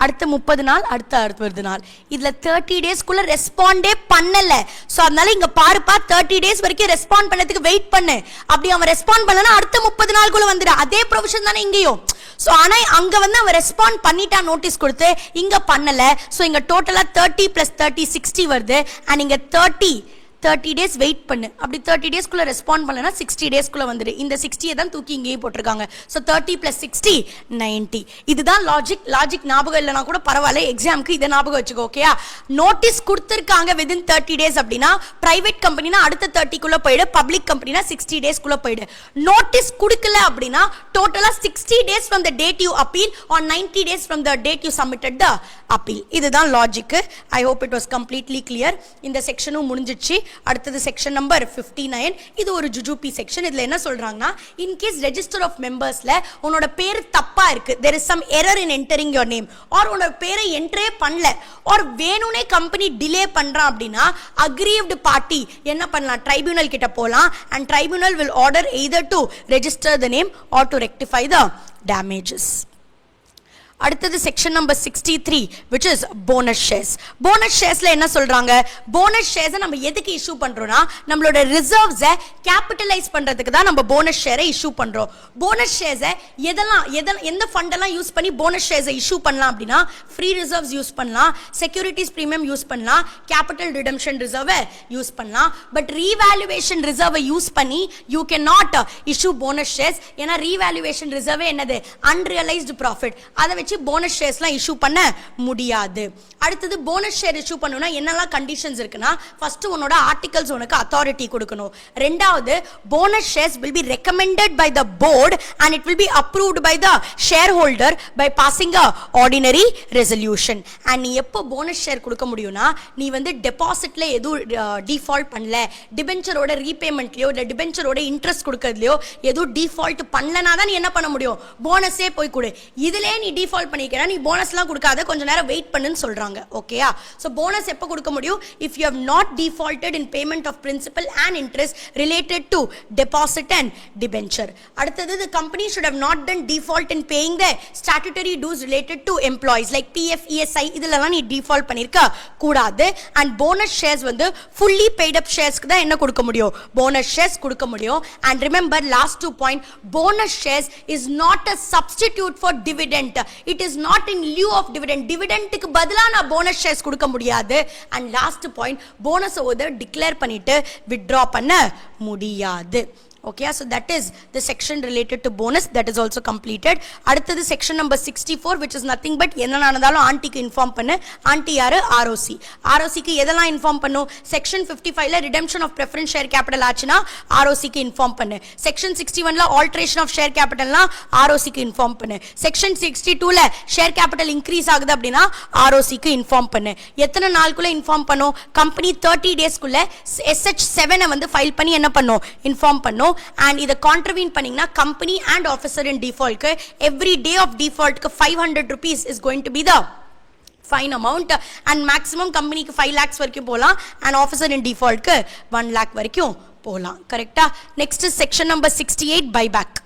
அடுத்த 30 நாள், அடுத்த 60 நாள். இதுல 30 டேஸ்க்குள்ள ரெஸ்பாண்டே பண்ணல. சோ அதனால இங்க பாருப்பா, 30 டேஸ் வரைக்கும் ரெஸ்பாண்ட் பண்ணதுக்கு வெயிட் பண்ணு. அப்படி அவன் ரெஸ்பாண்ட் பண்ணலனா அடுத்த 30 நாளுக்குள்ள வந்துடு. அதே ப்ரொவிஷன் தானே இங்கேயும். சோ ஆனா அங்க வந்து அவன் ரெஸ்பாண்ட் பண்ணிட்டா நோட்டீஸ் கொடுத்து, இங்க பண்ணல. சோ இங்க டோட்டலா 30 + 30 60 வருது. அண்ட் இங்க 30 டேஸ் வெயிட் பண்ணு. அப்படி 30 டேஸ்க்குள்ள ரெஸ்பாண்ட் பண்ணலனா 60 டேஸ்க்குள்ள வந்துடு. இந்த 60 தான் தூக்கி இங்கேயே போட்டிருக்காங்க. ஸோ 30 + 60 90. இதுதான் லாஜிக் ஞாபகம் இல்லைனா கூட பரவாயில்ல, எக்ஸாமுக்கு இதை ஞாபகம் வச்சுக்கோ. ஓகேயா? நோட்டீஸ் கொடுத்துருக்காங்க within 30 days அப்படின்னா பிரைவேட் கம்பெனினா அடுத்த 30க்குள்ள போயிடு, பப்ளிக் கம்பெனினா 60 டேஸ்க்குள்ள போயிடு. நோட்டீஸ் கொடுக்கல அப்படின்னா டோட்டலா 60 days from the date you appeal or 90 days from the date you submitted the appeal. இதுதான் logic. I hope it was completely clear. இந்த செக்ஷனும் முடிஞ்சிச்சு. அடுத்தது செக்ஷன் நம்பர் 59. இது ஒரு ஜுஜுபி செக்ஷன். இதுல என்ன சொல்றாங்கன்னா, இன் கேஸ் ரெஜிஸ்டர் ஆஃப் மெம்பர்ஸ்ல உன்னோட பேர் தப்பா இருக்கு, there is some error in entering your name, or உன்னோட பேரை என்ட்ரே பண்ணல, or வேணும்னே கம்பெனி டிலே பண்றான் அப்படின்னா aggrieved party என்ன பண்ணலாம்? ட்ரைபியூனல் கிட்ட போலாம். and tribunal will order either to register the name or to rectify the damages. அடுத்தது section number 63 which is bonus shares. Bonus ஷேர்ஸ்ல என்ன சொல்றாங்க? போனஸ் ஷேர்ஸ் நம்ம எதுக்கு இஷ்யூ பண்றோம்னா, நம்மளோட ரிசர்வ்ஸை கேபிட்டலைஸ் பண்றதுக்கு தான் நம்ம போனஸ் ஷேரை இஷ்யூ பண்றோம். போனஸ் ஷேர்ஸை எந்த ஃபண்ட் எல்லாம் யூஸ் பண்ணி போனஸ் ஷேர்ஸை இஷ்யூ பண்ணலாம் அப்படின்னா, ஃப்ரீ ரிசர்வ்ஸ் யூஸ் பண்ணலாம், செக்யூரிட்டிஸ் பிரீமியம் யூஸ் பண்ணலாம், கேபிட்டல் ரிடம்ஷன் ரிசர்வை யூஸ் பண்ணலாம். பட் ரீவேல்யூவேஷன் ரிசர்வை யூஸ் பண்ணி you can not issue bonus shares. ஏன்னா ரீவேல்யூவேஷன் ரிசர்வே என்னது? Unrealised profit. அதை வச்சு ஆரம்பிச்சு போனஸ் ஷேர்ஸ்லாம் இஷ்யூ பண்ண முடியாது. அடுத்தது போனஸ் ஷேர் இஷ்யூ பண்ணனும்னா என்னெல்லாம் கண்டிஷன்ஸ் இருக்குன்னா, ஃபர்ஸ்ட் உன்னோட ஆர்டிகல்ஸ் உனக்கு அத்தாரிட்டி கொடுக்கணும். ரெண்டாவது bonus shares will be recommended by the board and it will be approved by the shareholder by passing a ordinary resolution. and நீ எப்போ போனஸ் ஷேர் கொடுக்க முடியும்னா, நீ வந்து டெபாசிட்ல எதுவும் டிஃபால்ட் பண்ணல, டிபென்ச்சரோட ரீபேமெண்ட்லயோ இல்ல டிபென்ச்சரோட இன்ட்ரெஸ்ட் கொடுக்கறதுலயோ எதுவும் டிஃபால்ட் பண்ணலனா தான் நீ என்ன பண்ண முடியும், போனஸே போய் கொடு. இதுலயே நீ டிஃபால்ட் பண்ணிக்கிறா, நீ போனஸ்லாம் கொடுக்காத, கொஞ்ச நேரம் வெயிட் பண்ணுன்னு சொல்றாங்க. ஓகேயா? சோ போனஸ் எப்போ கொடுக்க முடியும்? if you have not defaulted in payment of principal and interest related to deposit and debenture. அடுத்தது the company should have not done default in paying the statutory dues related to employees like PF ESI இதெல்லாம் நீ default பண்ணிருக்க கூடாது. and bonus shares வந்து fully paid up sharesக்கு தான் என்ன கொடுக்க முடியும், bonus shares கொடுக்க முடியும். and remember last 2 point, bonus shares is not a substitute for dividend. it is not in lieu of dividend. dividendக்கு பதிலா நான் bonus shares கொடுக்க முடியாது. and last point, bonus ஓத declare பண்ணிட்டு withdraw பண்ண முடியாது. okay, so that is the section related to bonus, that is also completed. அடுத்தது section number 64 which is nothing but என்ன நடந்தாலும் ஆண்டிக்கு இன்ஃபார்ம் பண்ணு. ஆண்டி யாரு? ROC. ROC க்கு எதெல்லாம் இன்ஃபார்ம் பண்ணும்? section 55 ல redemption of preference share capital ஆச்சுனா ROC க்கு இன்ஃபார்ம் பண்ணு. section 61 ல alteration of share capital னா ROC க்கு இன்ஃபார்ம் பண்ணு. section 62 ல share capital increase ஆகுது அப்படினா ROC க்கு இன்ஃபார்ம் பண்ணு. எத்தனை நாளுக்குள்ள இன்ஃபார்ம் பண்ணும்? company 30 days குள்ள SH7 வந்து ஃபைல் பண்ணி என்ன பண்ணும், இன்ஃபார்ம் பண்ணும். and இத contravene பண்ணீங்கன்னா company and officer in default க்கு every day of default க்கு 500 rupees is going to be the fine amount and maximum company க்கு 5 lakhs வரைக்கும் போலாம் and officer in default க்கு 1 lakh வரைக்கும் போலாம். கரெக்ட்டா? next is section number 68, buyback.